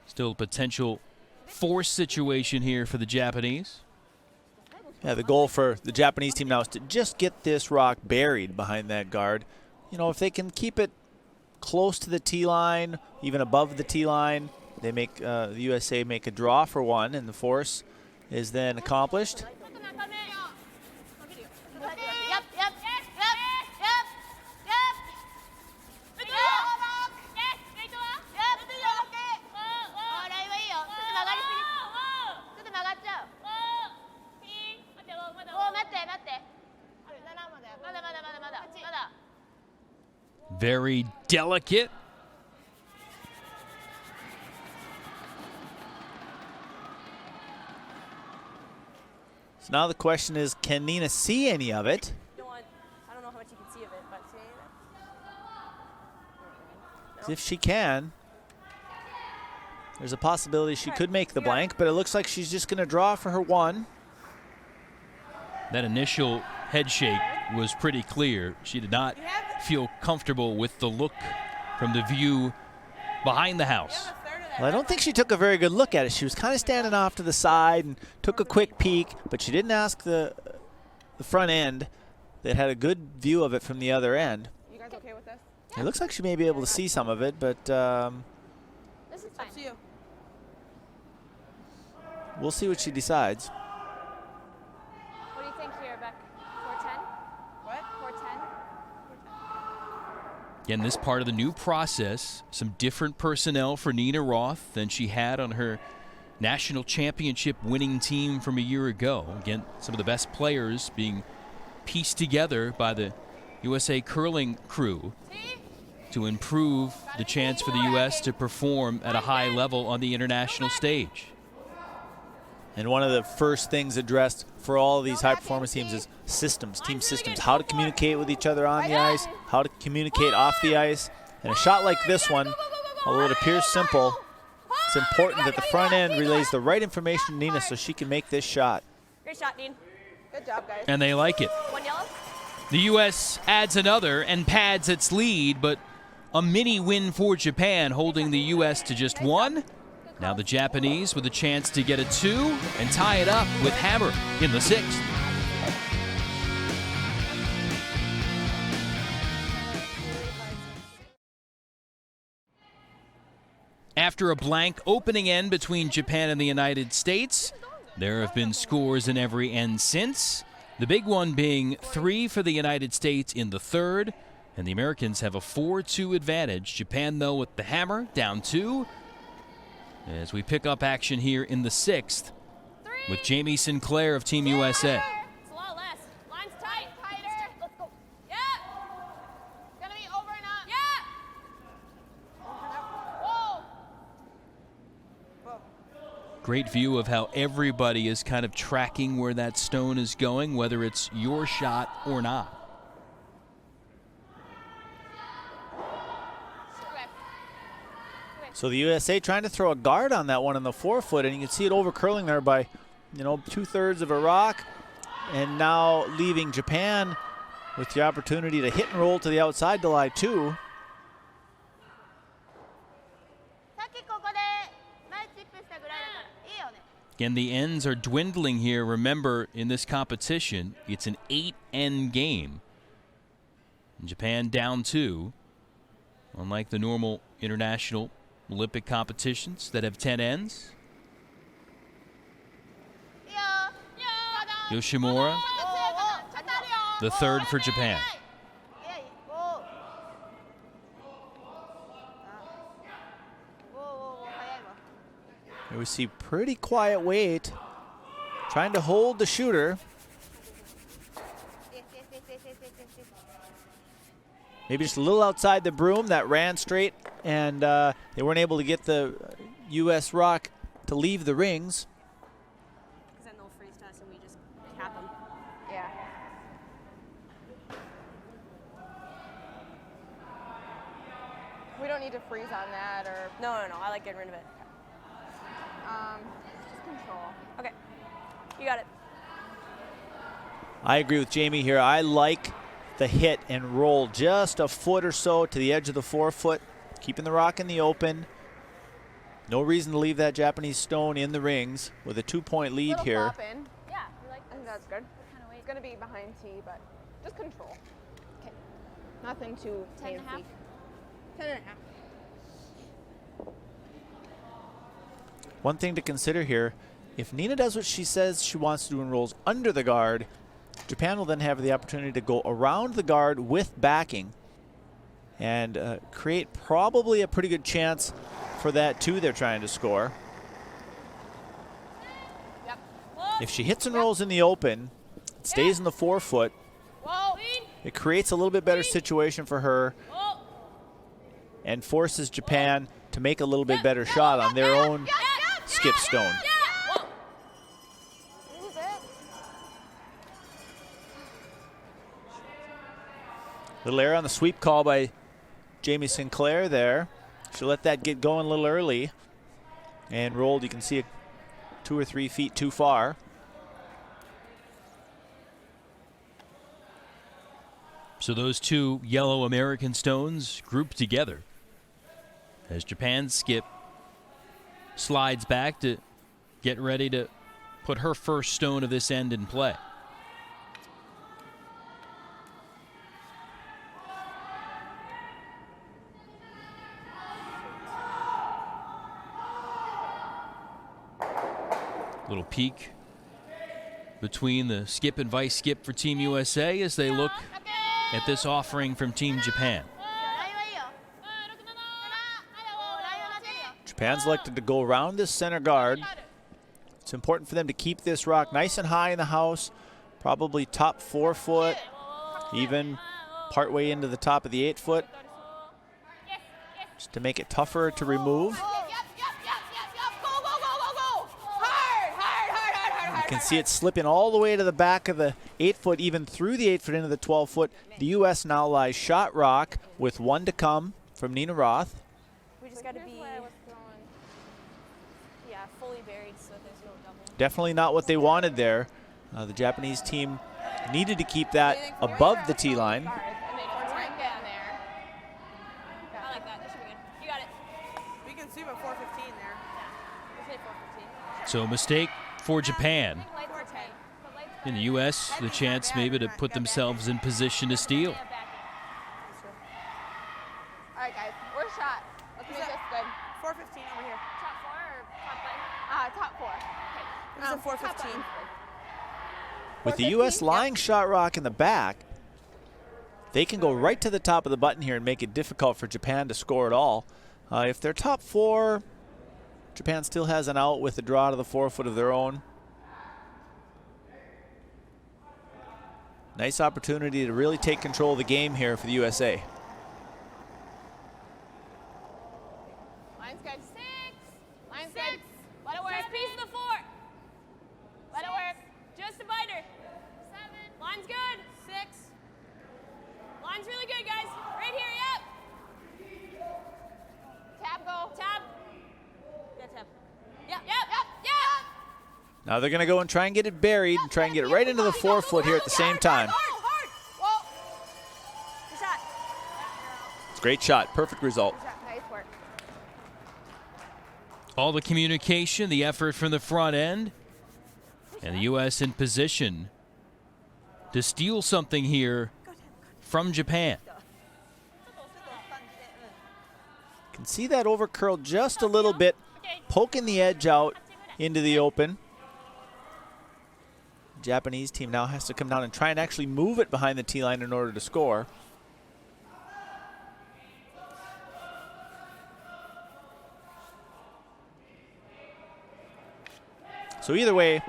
Still a potential force situation here for the Japanese. Yeah, the goal for the Japanese team now is to just get this rock buried behind that guard. You know, if they can keep it close to the tee line, even above the tee line, they make the USA make a draw for one, and the force is then accomplished. Very delicate. So now the question is, can Nina see any of it? I don't know how much you can see of it, but see it? If she can, there's a possibility she could make the blank, but it looks like she's just going to draw for her one. That initial head shake was pretty clear. She did not feel comfortable with the look from the view behind the house. Well, I don't think she took a very good look at it. She was kind of standing off to the side and took a quick peek, but she didn't ask the front end that had a good view of it from the other end. You guys okay with this? It looks like she may be able to see some of it, but This is fine. Up to you. we'll see what she decides. What do you think here, Beck? 410? What? 410? Again, this part of the new process, some different personnel for Nina Roth than she had on her national championship winning team from a year ago. Again, some of the best players being pieced together by the USA curling crew to improve the chance for the U.S. to perform at a high level on the international stage. And one of the first things addressed for all of these high-performance teams is systems, team systems, how to communicate with each other on the ice, how to communicate off the ice. And a shot like this one, although it appears simple, it's important that the front end relays the right information to Nina so she can make this shot. Great shot, Dean. Good job, guys. And they like it. One yellow. The U.S. adds another and pads its lead, but a mini win for Japan, holding the U.S. to just one. Now the Japanese with a chance to get a 2 and tie it up with Hammer in the 6th. After a blank opening end between Japan and the United States, there have been scores in every end since. The big one being 3 for the United States in the third, and the Americans have a 4-2 advantage. Japan, though, with the hammer, down 2. As we pick up action here in the 6th with Jamie Sinclair of Team USA. It's a lot less. Line's tight. Tighter. Let's go. Yeah. It's gonna be over and up. Yeah. Whoa. Whoa. Great view of how everybody is kind of tracking where that stone is going, whether it's your shot or not. So the USA trying to throw a guard on that one in the 4-foot, and you can see it over curling there by, 2/3 of a rock, and now leaving Japan with the opportunity to hit and roll to the outside to lie 2. Again, the ends are dwindling here. Remember, in this competition, it's an 8-end game. And Japan down 2, unlike the normal international Olympic competitions that have 10 ends. Yoshimura, the third for Japan. Here we see pretty quiet weight, trying to hold the shooter. Maybe just a little outside the broom that ran straight, and they weren't able to get the U.S. rock to leave the rings. Because then they'll freeze to us and we just cap them. Yeah. We don't need to freeze on that or No, I like getting rid of it. just control. Okay, you got it. I agree with Jamie here. I like the hit and roll just a foot or so to the edge of the 4-foot, keeping the rock in the open. No reason to leave that Japanese stone in the rings with a 2-point lead Little here. pop in. Yeah, we like I think this. that's good. What kind of weight? It's going to be behind tee, but just control. Okay. Nothing too 10 and a half? fancy. 10 and a half. One thing to consider here, if Nina does what she says she wants to do and rolls under the guard, Japan will then have the opportunity to go around the guard with backing and create probably a pretty good chance for that 2 they're trying to score. Yep. If she hits and rolls in the open, it stays in the 4-foot, Whoa. it creates a little bit better situation for her and forces Japan to make a little bit better shot on their own skip stone. Move it. Little error on the sweep call by Jamie Sinclair there. She'll let that get going a little early. And rolled, you can see it 2 or 3 feet too far. So those 2 yellow American stones grouped together as Japan's skip slides back to get ready to put her first stone of this end in play. Little peek between the skip and vice skip for Team USA as they look at this offering from Team Japan. Japan's elected to go around this center guard. It's important for them to keep this rock nice and high in the house, probably top 4-foot, even partway into the top of the 8-foot, just to make it tougher to remove. You can see it slipping all the way to the back of the 8-foot, even through the 8-foot into the 12-foot. The U.S. now lies shot rock with 1 to come from Nina Roth. We just got to be fully buried so there's no double. Definitely not what they wanted there. The Japanese team needed to keep that above the tee line. I like that. That should be good. You got it. We can see about 4:15 there. We'll say 4:15. So a mistake for Japan. In the U.S., the chance maybe to put themselves in position to steal. All right, guys. We're shot. Let's make this good. 4:15 over here. Top 4 or top button? Top 4. It was a 4:15. With the U.S. lying shot rock in the back, they can go right to the top of the button here and make it difficult for Japan to score at all. If they're top 4, Japan still has an out with a draw to the 4-foot of their own. Nice opportunity to really take control of the game here for the USA. Line's good. 6. Line's good. Let it work. Just piece the Line's really good, guys. Right here, yep. Tab, go. Tab. Yeah, tab. Yep. Now they're going to go and try and get it buried and try and get it right into the forefoot here at the same time. Hard. Whoa. Good shot. It's a great shot. Perfect result. Nice work. All the communication, the effort from the front end, and the U.S. in position to steal something here from Japan. Can see that over curl just a little bit, poking the edge out into the open. Japanese team now has to come down and try and actually move it behind the tee line in order to score. So either way,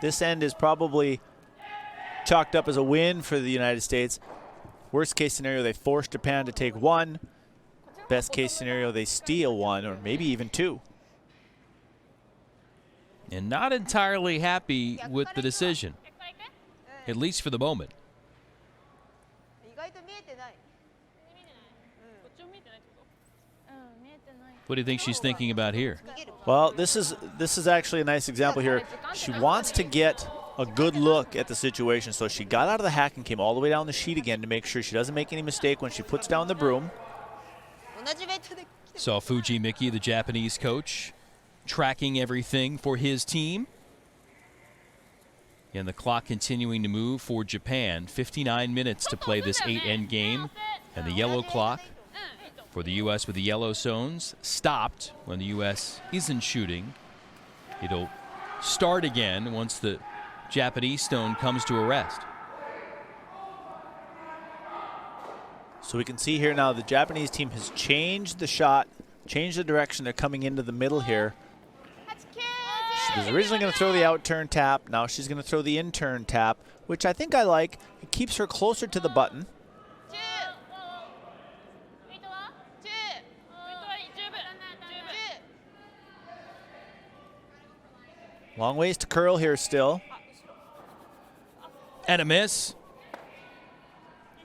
this end is probably chalked up as a win for the United States. Worst case scenario, they force Japan to take one. Best case scenario, they steal one or maybe even two. And not entirely happy with the decision, at least for the moment. What do you think she's thinking about here? Well, this is actually a nice example here. She wants to get a good look at the situation, so she got out of the hack and came all the way down the sheet again to make sure she doesn't make any mistake when she puts down the broom. Saw Fuji Miki, the Japanese coach, tracking everything for his team. And the clock continuing to move for Japan. 59 minutes to play this 8-end game. And the yellow clock for the U.S. with the yellow zones stopped when the U.S. isn't shooting. It'll start again once the Japanese stone comes to a rest. So we can see here now the Japanese team has changed the shot, changed the direction. They're coming into the middle here. She was originally going to throw the out-turn tap. Now she's going to throw the in-turn tap, which I think I like. It keeps her closer to the button. Long ways to curl here still. And a miss.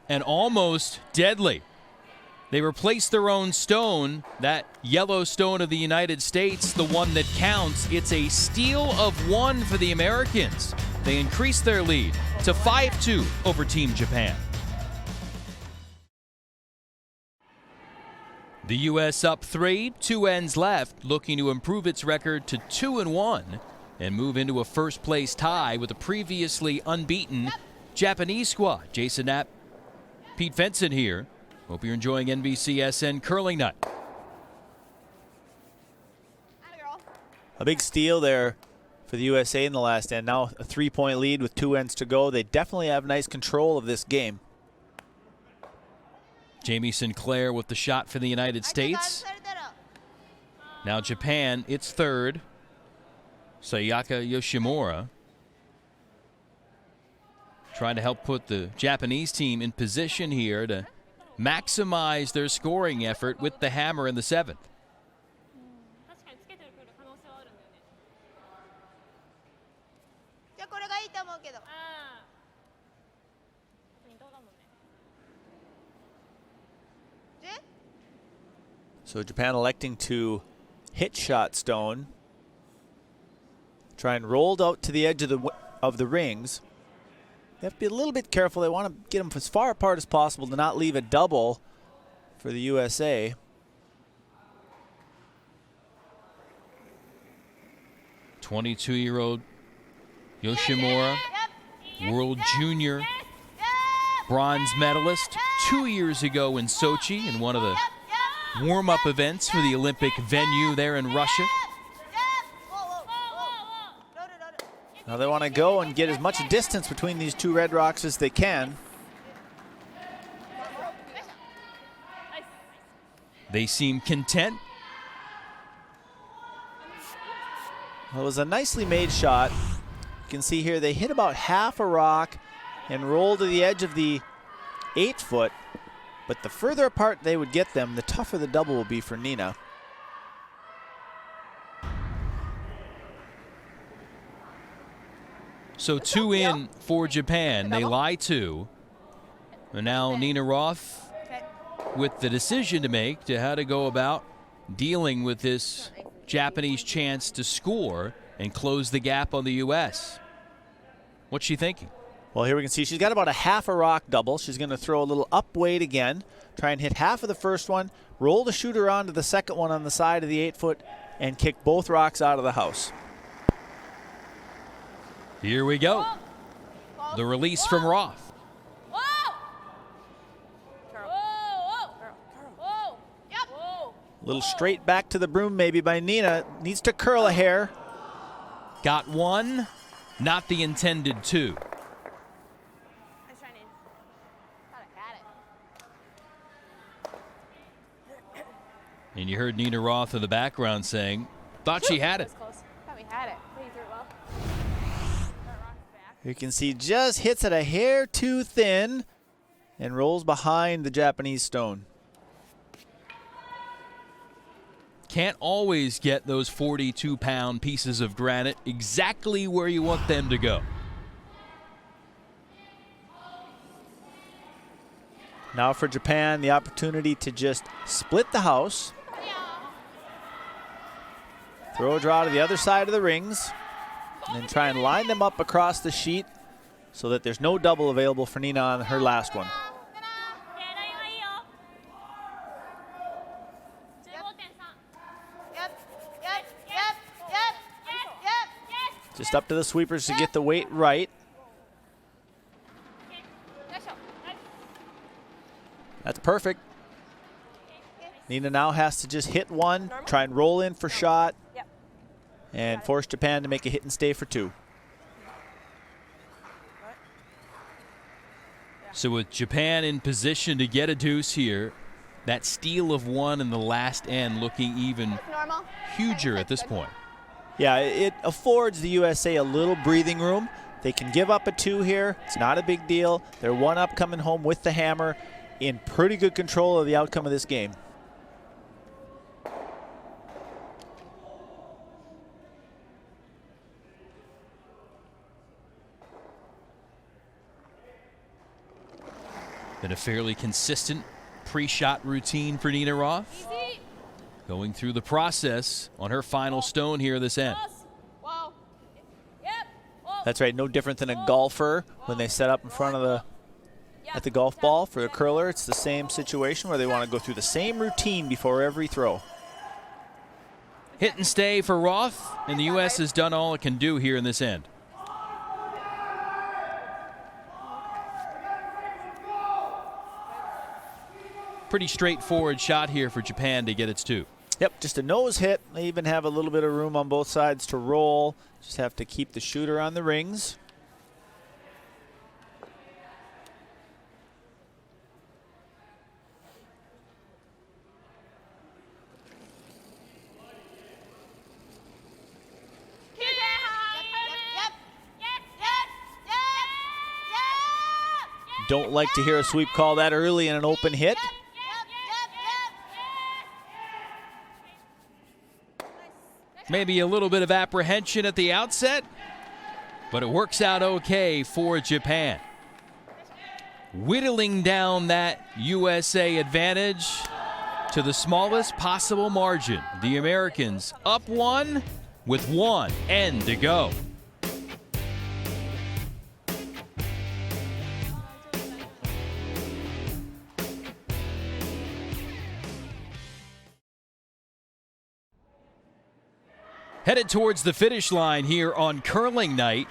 And almost deadly. They replaced their own stone, that yellow stone of the United States, the one that counts. It's a steal of one for the Americans. They increased their lead to 5-2 over Team Japan. The U.S. up 3, 2 ends left, looking to improve its record to 2-1 and move into a first-place tie with the previously unbeaten Japanese squad. Jason Knapp, Pete Fenson here. Hope you're enjoying NBCSN Curling Night. A big steal there for the USA in the last end. Now a 3-point lead with 2 ends to go. They definitely have nice control of this game. Jamie Sinclair with the shot for the United States. Now Japan, it's third. Sayaka Yoshimura trying to help put the Japanese team in position here to maximize their scoring effort with the hammer in the 7th. So Japan electing to hit shot stone. Try and roll out to the edge of the rings. They have to be a little bit careful. They want to get them as far apart as possible to not leave a double for the USA. .22-year-old Yoshimura, world junior bronze medalist 2 years ago in Sochi in one of the warm-up events for the Olympic venue there in Russia. Now they want to go and get as much distance between these two red rocks as they can. They seem content. Well, it was a nicely made shot. You can see here they hit about half a rock and roll to the edge of the 8-foot. But the further apart they would get them, the tougher the double will be for Nina. So 2 in for Japan. They lie 2. And now Nina Roth with the decision to make to how to go about dealing with this Japanese chance to score and close the gap on the U.S. What's she thinking? Well, here we can see she's got about a half a rock double. She's going to throw a little up weight again, try and hit half of the first one, roll the shooter onto the second one on the side of the 8-foot, and kick both rocks out of the house. Here we go. The release from Roth. A little straight back to the broom maybe by Nina. Needs to curl a hair. Got one, not the intended two. And you heard Nina Roth in the background saying, thought she had it. Thought we had it. But you threw it well. You can see just hits it a hair too thin and rolls behind the Japanese stone. Can't always get those 42-pound pieces of granite exactly where you want them to go. Now for Japan, the opportunity to just split the house. Throw a draw to the other side of the rings. And then try and line them up across the sheet so that there's no double available for Nina on her last one. Just up to the sweepers to get the weight right. That's perfect. Nina now has to just hit one, try and roll in for shot, and force Japan to make a hit and stay for two. So with Japan in position to get a deuce here, that steal of one in the last end looking even huger at this point. Yeah, it affords the USA a little breathing room. They can give up a two here. It's not a big deal. They're one up coming home with the hammer, in pretty good control of the outcome of this game. Been a fairly consistent pre-shot routine for Nina Roth. Going through the process on her final stone here this end. That's right, no different than a golfer when they set up in front of at the golf ball for a curler. It's the same situation where they want to go through the same routine before every throw. Hit and stay for Roth, and the U.S. has done all it can do here in this end. Pretty straightforward shot here for Japan to get its two. Yep, just a nose hit. They even have a little bit of room on both sides to roll. Just have to keep the shooter on the rings. Don't like to hear a sweep call that early in an open hit. Maybe a little bit of apprehension at the outset, but it works out okay for Japan. Whittling down that USA advantage to the smallest possible margin. The Americans up one with one end to go. Headed towards the finish line here on curling night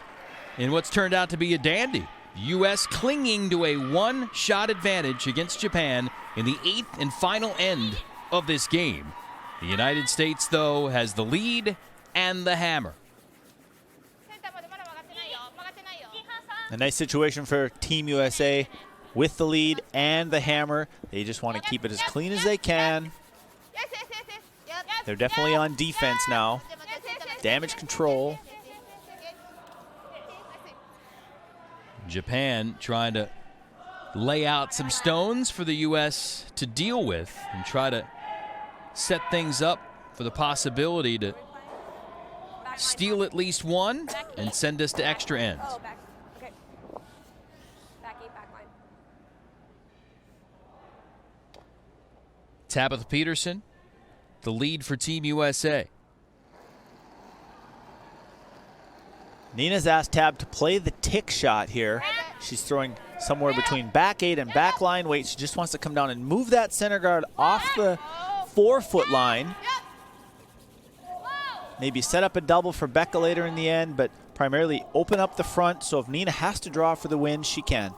in what's turned out to be a dandy. U.S. clinging to a one-shot advantage against Japan in the 8th and final end of this game. The United States, though, has the lead and the hammer. A nice situation for Team USA with the lead and the hammer. They just want to keep it as clean as they can. They're definitely on defense now. Damage control. Japan trying to lay out some stones for the U.S. to deal with and try to set things up for the possibility to steal at least one and send us to extra ends. Tabitha Peterson, the lead for Team USA. Nina's asked Tab to play the tick shot here. She's throwing somewhere between back 8 and back line weight. She just wants to come down and move that center guard off the 4-foot line. Maybe set up a double for Becca later in the end, but primarily open up the front, so if Nina has to draw for the win, she can.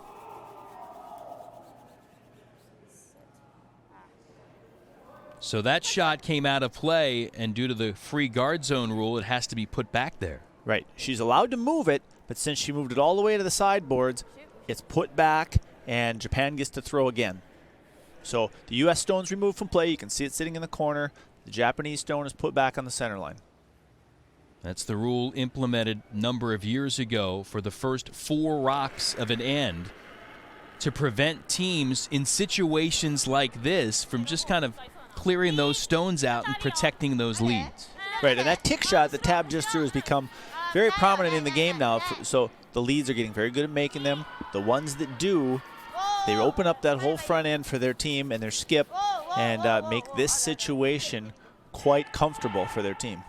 So that shot came out of play, and due to the free guard zone rule, it has to be put back there. Right. She's allowed to move it, but since she moved it all the way to the sideboards, it's put back, and Japan gets to throw again. So the U.S. stone's removed from play. You can see it sitting in the corner. The Japanese stone is put back on the center line. That's the rule implemented a number of years ago for the first 4 rocks of an end to prevent teams in situations like this from just kind of clearing those stones out and protecting those leads. Right, and that tick shot that Tab just threw has become very prominent in the game now. So the leads are getting very good at making them. The ones that do, they open up that whole front end for their team and their skip and make this situation quite comfortable for their team.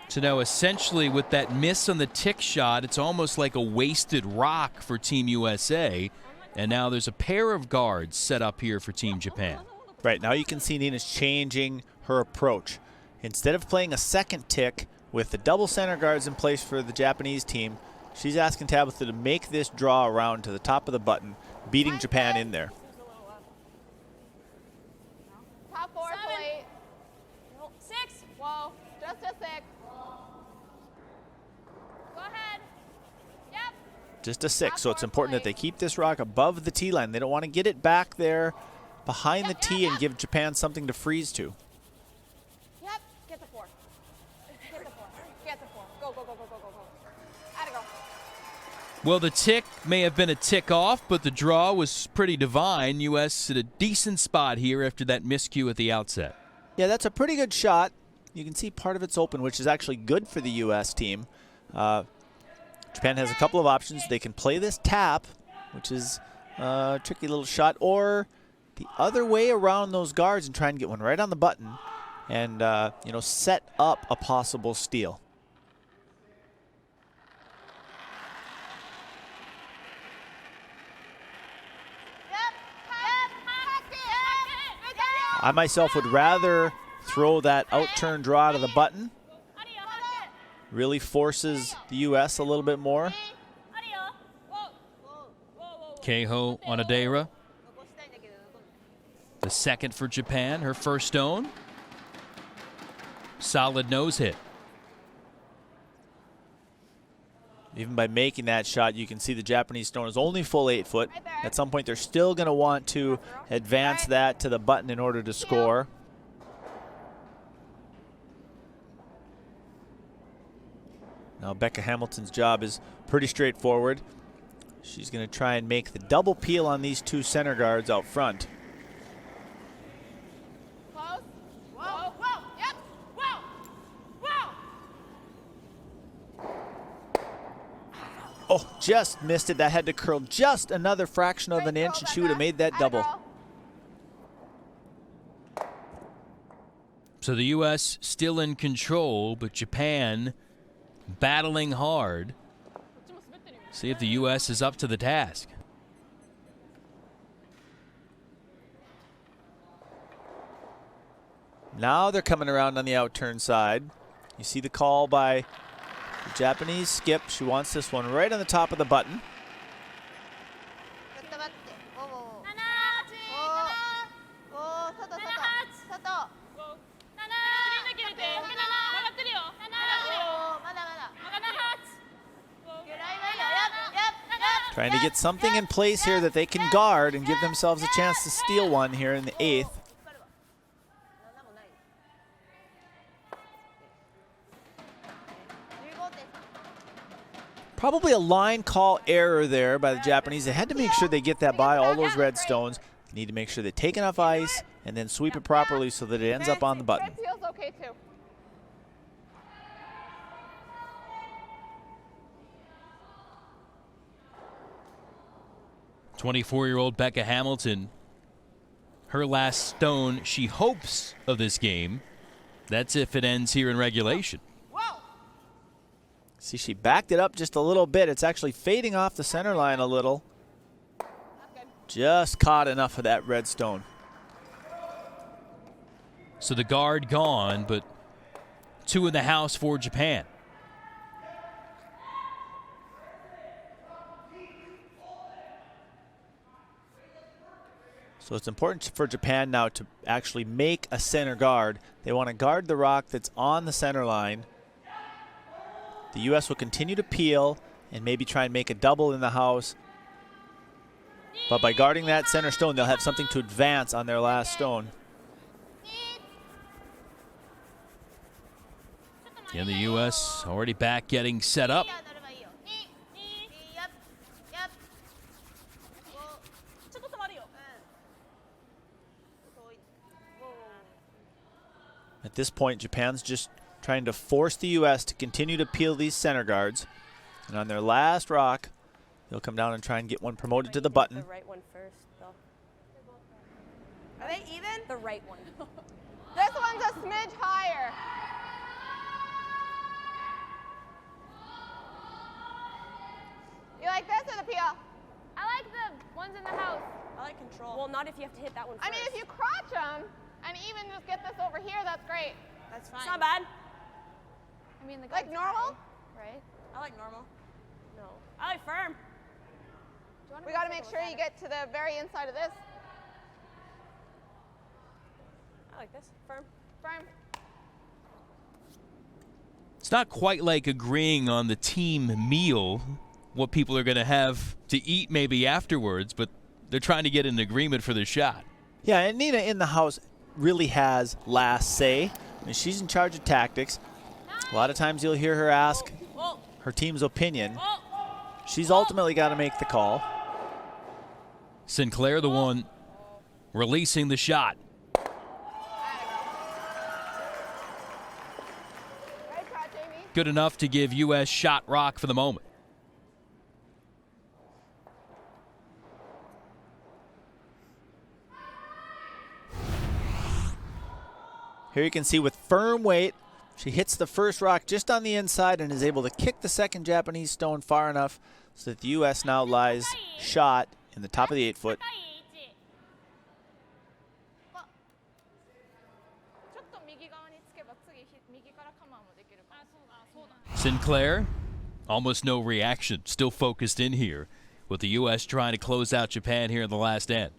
So now essentially with that miss on the tick shot, it's almost like a wasted rock for Team USA. And now there's a pair of guards set up here for Team Japan. Right, now you can see Nina's changing her approach. Instead of playing a second tick with the double center guards in place for the Japanese team, she's asking Tabitha to make this draw around to the top of the button, beating Japan in there. Top 4 plate. 6. Whoa, just a 6. Go ahead. Yep. Just a 6, so it's important that they keep this rock above the tee line. They don't want to get it back there behind the tee and give Japan something to freeze to. Yep. Get the 4. Get the 4. Get the 4. Go, go, go, go, go, go, go. Atta go. Well, the tick may have been a tick off, but the draw was pretty divine. U.S. at a decent spot here after that miscue at the outset. Yeah, that's a pretty good shot. You can see part of it's open, which is actually good for the U.S. team. Japan has a couple of options. They can play this tap, which is a tricky little shot, or the other way around those guards and try and get one right on the button and set up a possible steal. I myself would rather throw that out-turn draw to the button. Really forces the U.S. a little bit more. Keiho Onodera, the second for Japan, her first stone. Solid nose hit. Even by making that shot, you can see the Japanese stone is only full 8 foot. At some point, they're still going to want to advance that to the button in order to score. Now Becca Hamilton's job is pretty straightforward. She's going to try and make the double peel on these 2 center guards out front. Close. Whoa, whoa, yep, whoa, whoa. Oh, just missed it. That had to curl just another fraction of an inch, and she would have made that double. So the U.S. still in control, but Japan battling hard. See if the U.S. is up to the task. Now they're coming around on the out-turn side. You see the call by the Japanese skip. She wants this one right on the top of the button. Trying to get something in place here that they can guard and give themselves a chance to steal one here in the 8th. Probably a line call error there by the Japanese. They had to make sure they get that by all those red stones. They need to make sure they take enough ice and then sweep it properly so that it ends up on the button. That feels okay too. 24-year-old Becca Hamilton, her last stone she hopes of this game. That's if it ends here in regulation. See, she backed it up just a little bit. It's actually fading off the center line a little. Just caught enough of that red stone. So the guard gone, but 2 in the house for Japan. So it's important for Japan now to actually make a center guard. They want to guard the rock that's on the center line. The U.S. will continue to peel and maybe try and make a double in the house. But by guarding that center stone, they'll have something to advance on their last stone. And the U.S. already back getting set up. At this point, Japan's just trying to force the U.S. to continue to peel these center guards. And on their last rock, they'll come down and try and get one promoted to the button. The right one first, though. Are they even? The right one. This one's a smidge higher. You like this or the peel? I like the ones in the house. I like control. Well, not if you have to hit that one first. I mean, if you crotch them and even just get this over here, that's great. That's fine. It's not bad. I mean, the Like normal? right? I like normal. No. I like firm. We got to make sure you get to the very inside of this. I like this. Firm. Firm. It's not quite like agreeing on the team meal, what people are going to have to eat maybe afterwards, but they're trying to get an agreement for the shot. Yeah, and Nina in the house really has last say. I mean, she's in charge of tactics. A lot of times you'll hear her ask her team's opinion. She's ultimately got to make the call. Sinclair, the one releasing the shot. Good enough to give U.S. shot rock for the moment. Here you can see with firm weight, she hits the first rock just on the inside and is able to kick the second Japanese stone far enough so that the U.S. now lies shot in the top of the 8-foot. Sinclair, almost no reaction, still focused in here with the U.S. trying to close out Japan here in the last end.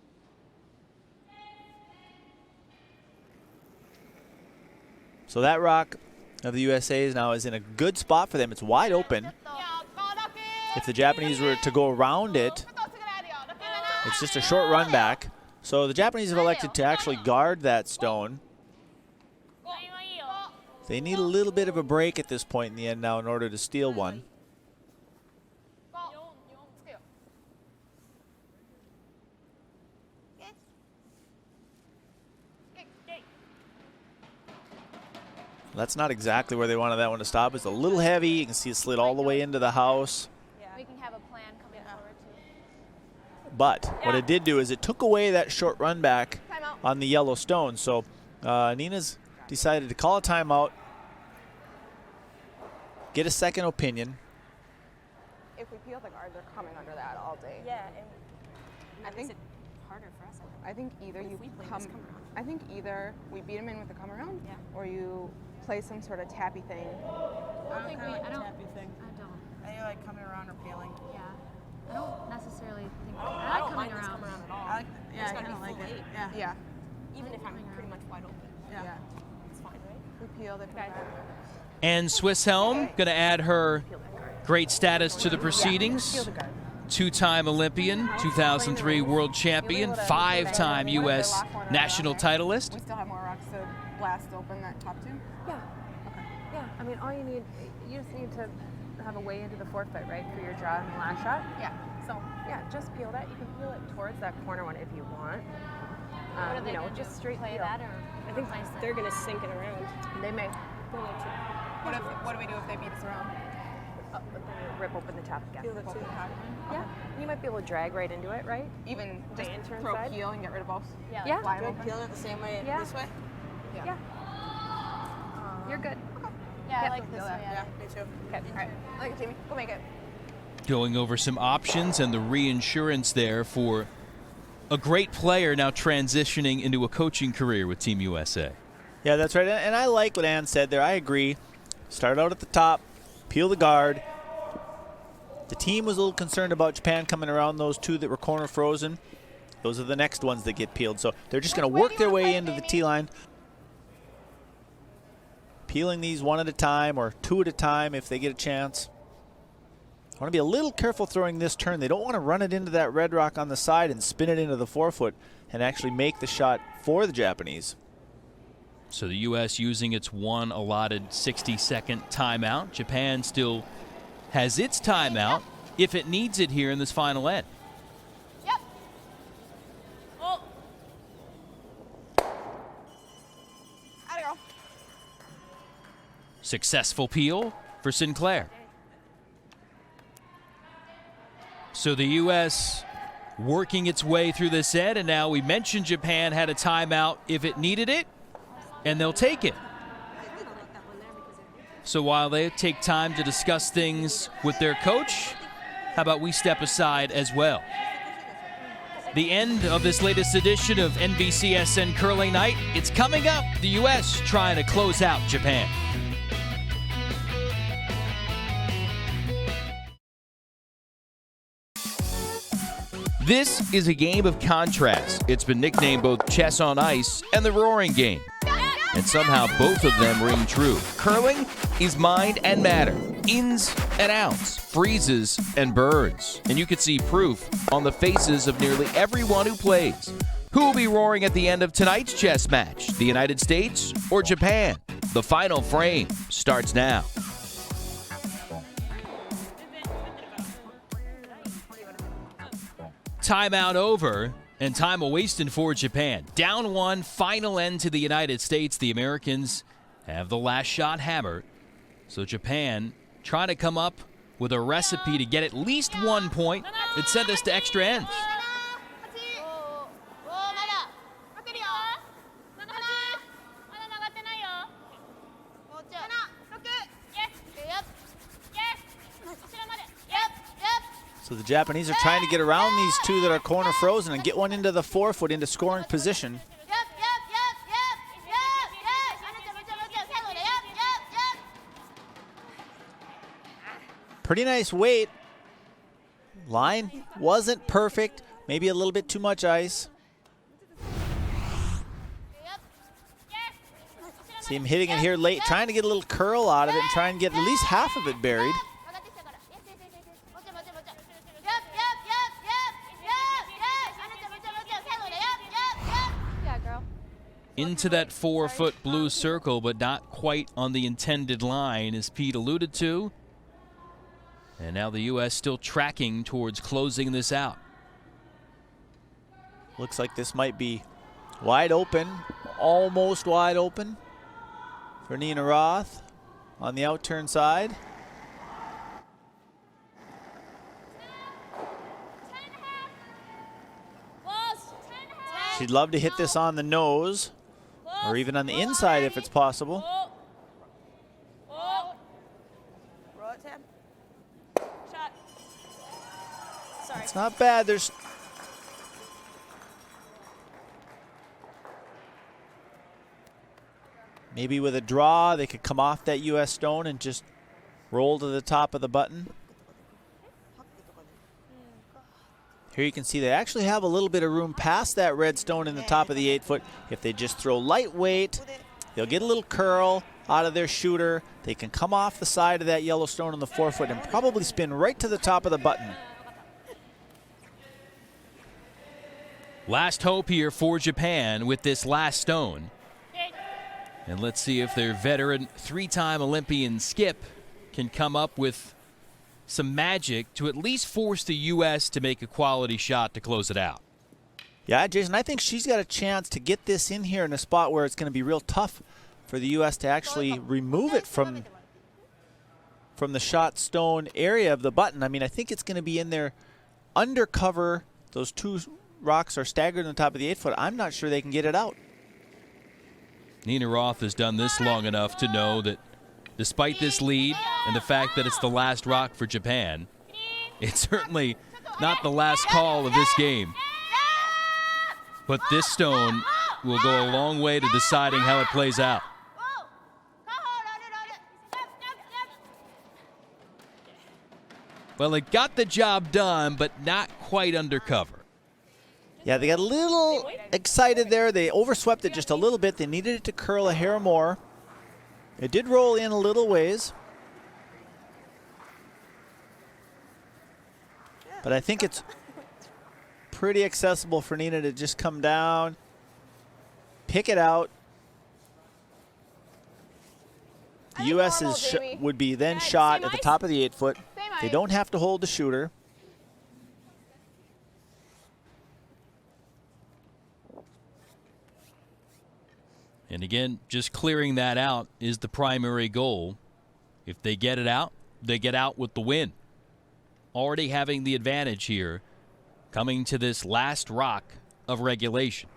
So that rock of the USA now is in a good spot for them. It's wide open. If the Japanese were to go around it, it's just a short run back. So the Japanese have elected to actually guard that stone. They need a little bit of a break at this point in the end now in order to steal one. That's not exactly where they wanted that one to stop. It's a little heavy. You can see it slid all the way into the house. Yeah. We can have a plan coming forward too. But what it did do is it took away that short run back on the yellow stone. So Nina's decided to call a timeout, get a second opinion. If we peel the guard, they're coming under that all day. Yeah, and I think it's harder for us. I think either What if you we play come. this come around? I think either we beat them in with the come around, Yeah. or you play some sort of tappy thing. I don't think we. I don't. thing. I don't. I like coming around or peeling. Yeah. I don't necessarily think. I I like don't coming mind this around. come around at all. I like, yeah, It's I gotta kind of be like full it. eight. Yeah. Yeah. Even if I'm pretty much wide open. Yeah. It's fine, right? We peel, they put Okay. back. And Swiss Helm going to add her great status to the proceedings. Peel the guard. Two-time Olympian, 2003 world champion, 5-time U.S. national titleist. We still have more rocks to blast open that top two? Yeah. Yeah. I mean, all you need, you just need to have a way into the forefoot, right, for your draw in the last shot. Yeah. So, yeah, just peel that. You can peel it towards that corner one if you want. What are they you know, gonna just do? straight Play peel. that or I think place it? they're gonna sink it around. They may. What do we do if they beat us around? but then you rip open the tap again. Feel the two happening? Yeah. You might be able to drag right into it, right? Even The just intern throw side? peel and get rid of both? Yeah. Yeah. Wide open. Peel it the same way Yeah. this way? Yeah. You're good. Yeah, I Yep. like this way. Yeah, me too. Okay. All right. I like it, Jamie. Go make it. Going over some options and the reinsurance there for a great player now transitioning into a coaching career with Team USA. Yeah, that's right. And I like what Ann said there. I agree. Start out at the top, peel the guard. The team was a little concerned about Japan coming around those two that were corner frozen. Those are the next ones that get peeled. So they're just going to work their way into the T-line. Peeling these one at a time or two at a time if they get a chance. I want to be a little careful throwing this turn. They don't want to run it into that red rock on the side and spin it into the forefoot and actually make the shot for the Japanese. So the U.S. using its one allotted 60-second timeout. Japan still has its timeout if it needs it here in this final end. Yep. Oh. Atta girl. Successful peel for Sinclair. So the U.S. working its way through this end, and now we mentioned Japan had a timeout if it needed it, and they'll take it. So while they take time to discuss things with their coach, how about we step aside as well? The end of this latest edition of NBCSN Curling Night. It's coming up. The U.S. trying to close out Japan. This is a game of contrast. It's been nicknamed both chess on ice and the roaring game. And somehow both of them ring true. Curling is mind and matter, ins and outs, freezes and burns. And you can see proof on the faces of nearly everyone who plays. Who will be roaring at the end of tonight's chess match? The United States or Japan? The final frame starts now. Timeout over, and time a-wasting for Japan. Down one, final end to the United States. The Americans have the last shot hammer. So Japan trying to come up with a recipe to get at least 1 point that sent us to extra ends. So the Japanese are trying to get around these two that are corner frozen and get one into the forefoot into scoring position. Pretty nice weight. Line wasn't perfect. Maybe a little bit too much ice. See him hitting it here late, trying to get a little curl out of it and try and get at least half of it buried. Into that 4-foot blue circle, but not quite on the intended line, as Pete alluded to. And now the U.S. still tracking towards closing this out. Looks like this might be wide open, almost wide open for Nina Roth on the outturn side. She'd love to hit this on the nose or even on the inside if it's possible. It's not bad. There's maybe with a draw, they could come off that U.S. stone and just roll to the top of the button. Here you can see they actually have a little bit of room past that red stone in the top of the 8-foot. If they just throw lightweight, they'll get a little curl out of their shooter. They can come off the side of that yellow stone on the 4-foot and probably spin right to the top of the button. Last hope here for Japan with this last stone. And let's see if their veteran 3-time Olympian Skip can come up with some magic to at least force the U.S. to make a quality shot to close it out. Yeah, Jason, I think she's got a chance to get this in here in a spot where it's going to be real tough for the U.S. to actually remove it from from the shot stone area of the button. I mean, I think it's going to be in there under cover. Those two rocks are staggered on the top of the 8-foot. I'm not sure they can get it out. Nina Roth has done this long enough to know that despite this lead and the fact that it's the last rock for Japan, it's certainly not the last call of this game. But this stone will go a long way to deciding how it plays out. Well, it got the job done, but not quite undercover. Yeah, they got a little excited there. They overswept it just a little bit. They needed it to curl a hair more. It did roll in a little ways. But I think it's pretty accessible for Nina to just come down, pick it out. The U.S. would be then shot at the top of the 8-foot. They don't have to hold the shooter. And again, just clearing that out is the primary goal. If they get it out, they get out with the win. Already having the advantage here, coming to this last rock of regulation.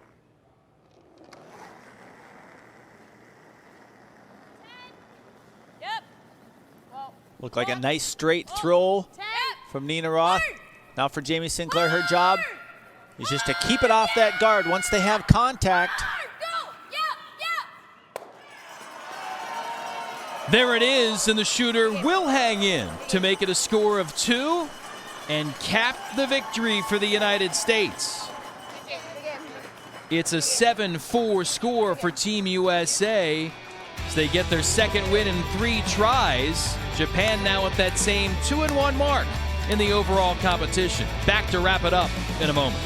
Looked like a nice straight throw from Nina Roth. Now for Jamie Sinclair, her job is just to keep it off that guard once they have contact. There it is, and the shooter will hang in to make it a score of 2 and cap the victory for the United States. It's a 7-4 score for Team USA as they get their second win in 3 tries. Japan now at that same 2-1 mark in the overall competition. Back to wrap it up in a moment.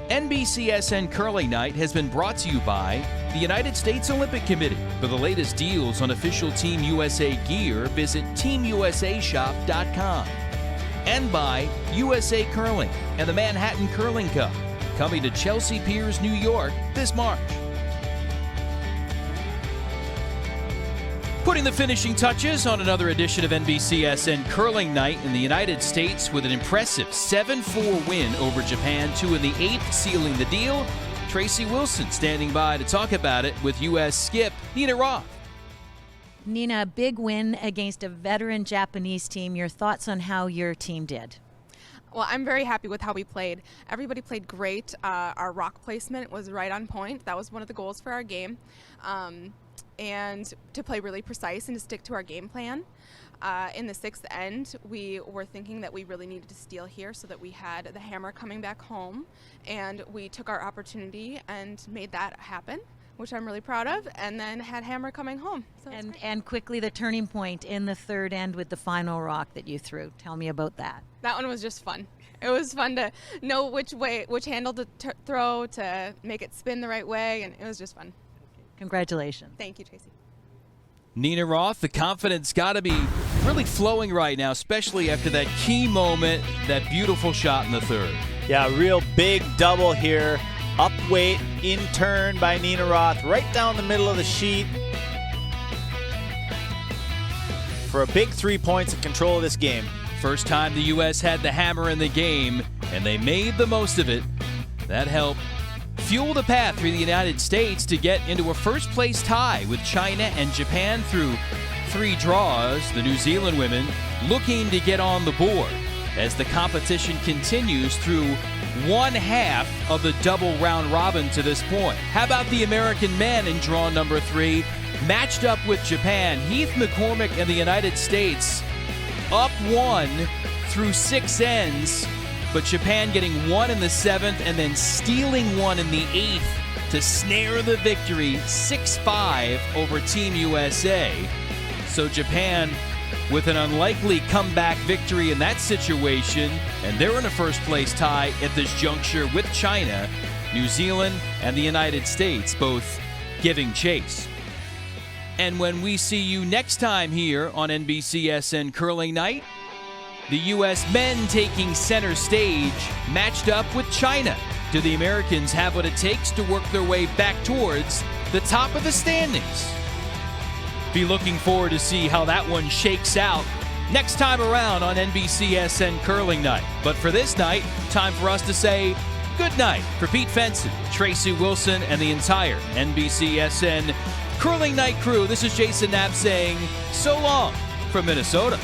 NBCSN Curling Night has been brought to you by the United States Olympic Committee. For the latest deals on official Team USA gear, visit TeamUSAShop.com. And by USA Curling and the Manhattan Curling Cup, coming to Chelsea Piers, New York this March. Putting the finishing touches on another edition of NBCSN Curling Night in the United States with an impressive 7-4 win over Japan, 2 in the 8th, sealing the deal. Tracy Wilson standing by to talk about it with U.S. skip Nina Roth. Nina, a big win against a veteran Japanese team. Your thoughts on how your team did? Well, I'm very happy with how we played. Everybody played great. Our rock placement was right on point. That was one of the goals for our game. And to play really precise and to stick to our game plan. In the 6th end, we were thinking that we really needed to steal here so that we had the hammer coming back home. And we took our opportunity and made that happen, which I'm really proud of, and then had hammer coming home. So and quickly the turning point in the 3rd end with the final rock that you threw. Tell me about that. That one was just fun. It was fun to know which handle to throw to make it spin the right way, and it was just fun. Congratulations. Thank you, Tracy. Nina Roth, the confidence got to be really flowing right now, especially after that key moment, that beautiful shot in the 3rd. Yeah, real big double here. Up weight, in turn by Nina Roth, right down the middle of the sheet. For a big 3 points and control of this game. First time the U.S. had the hammer in the game, and they made the most of it. That helped fuel the path for the United States to get into a first-place tie with China and Japan through 3 draws. The New Zealand women looking to get on the board as the competition continues through 1/2 of the double round robin to this point. How about the American men in draw number 3? Matched up with Japan, Heath McCormick and the United States up 1 through 6 ends, but Japan getting 1 in the 7th and then stealing 1 in the 8th to snare the victory 6-5 over Team USA. So Japan with an unlikely comeback victory in that situation, and they're in a first-place tie at this juncture with China, New Zealand, and the United States both giving chase. And when we see you next time here on NBCSN Curling Night, the U.S. men taking center stage, matched up with China do the Americans have what it takes to work their way back towards the top of the standings? Be looking forward to see how that one shakes out next time around on NBCSN Curling Night. But for this night, time for us to say good night for Pete Fenson, Tracy Wilson, and the entire NBCSN Curling Night crew. This is Jason Knapp saying so long from Minnesota.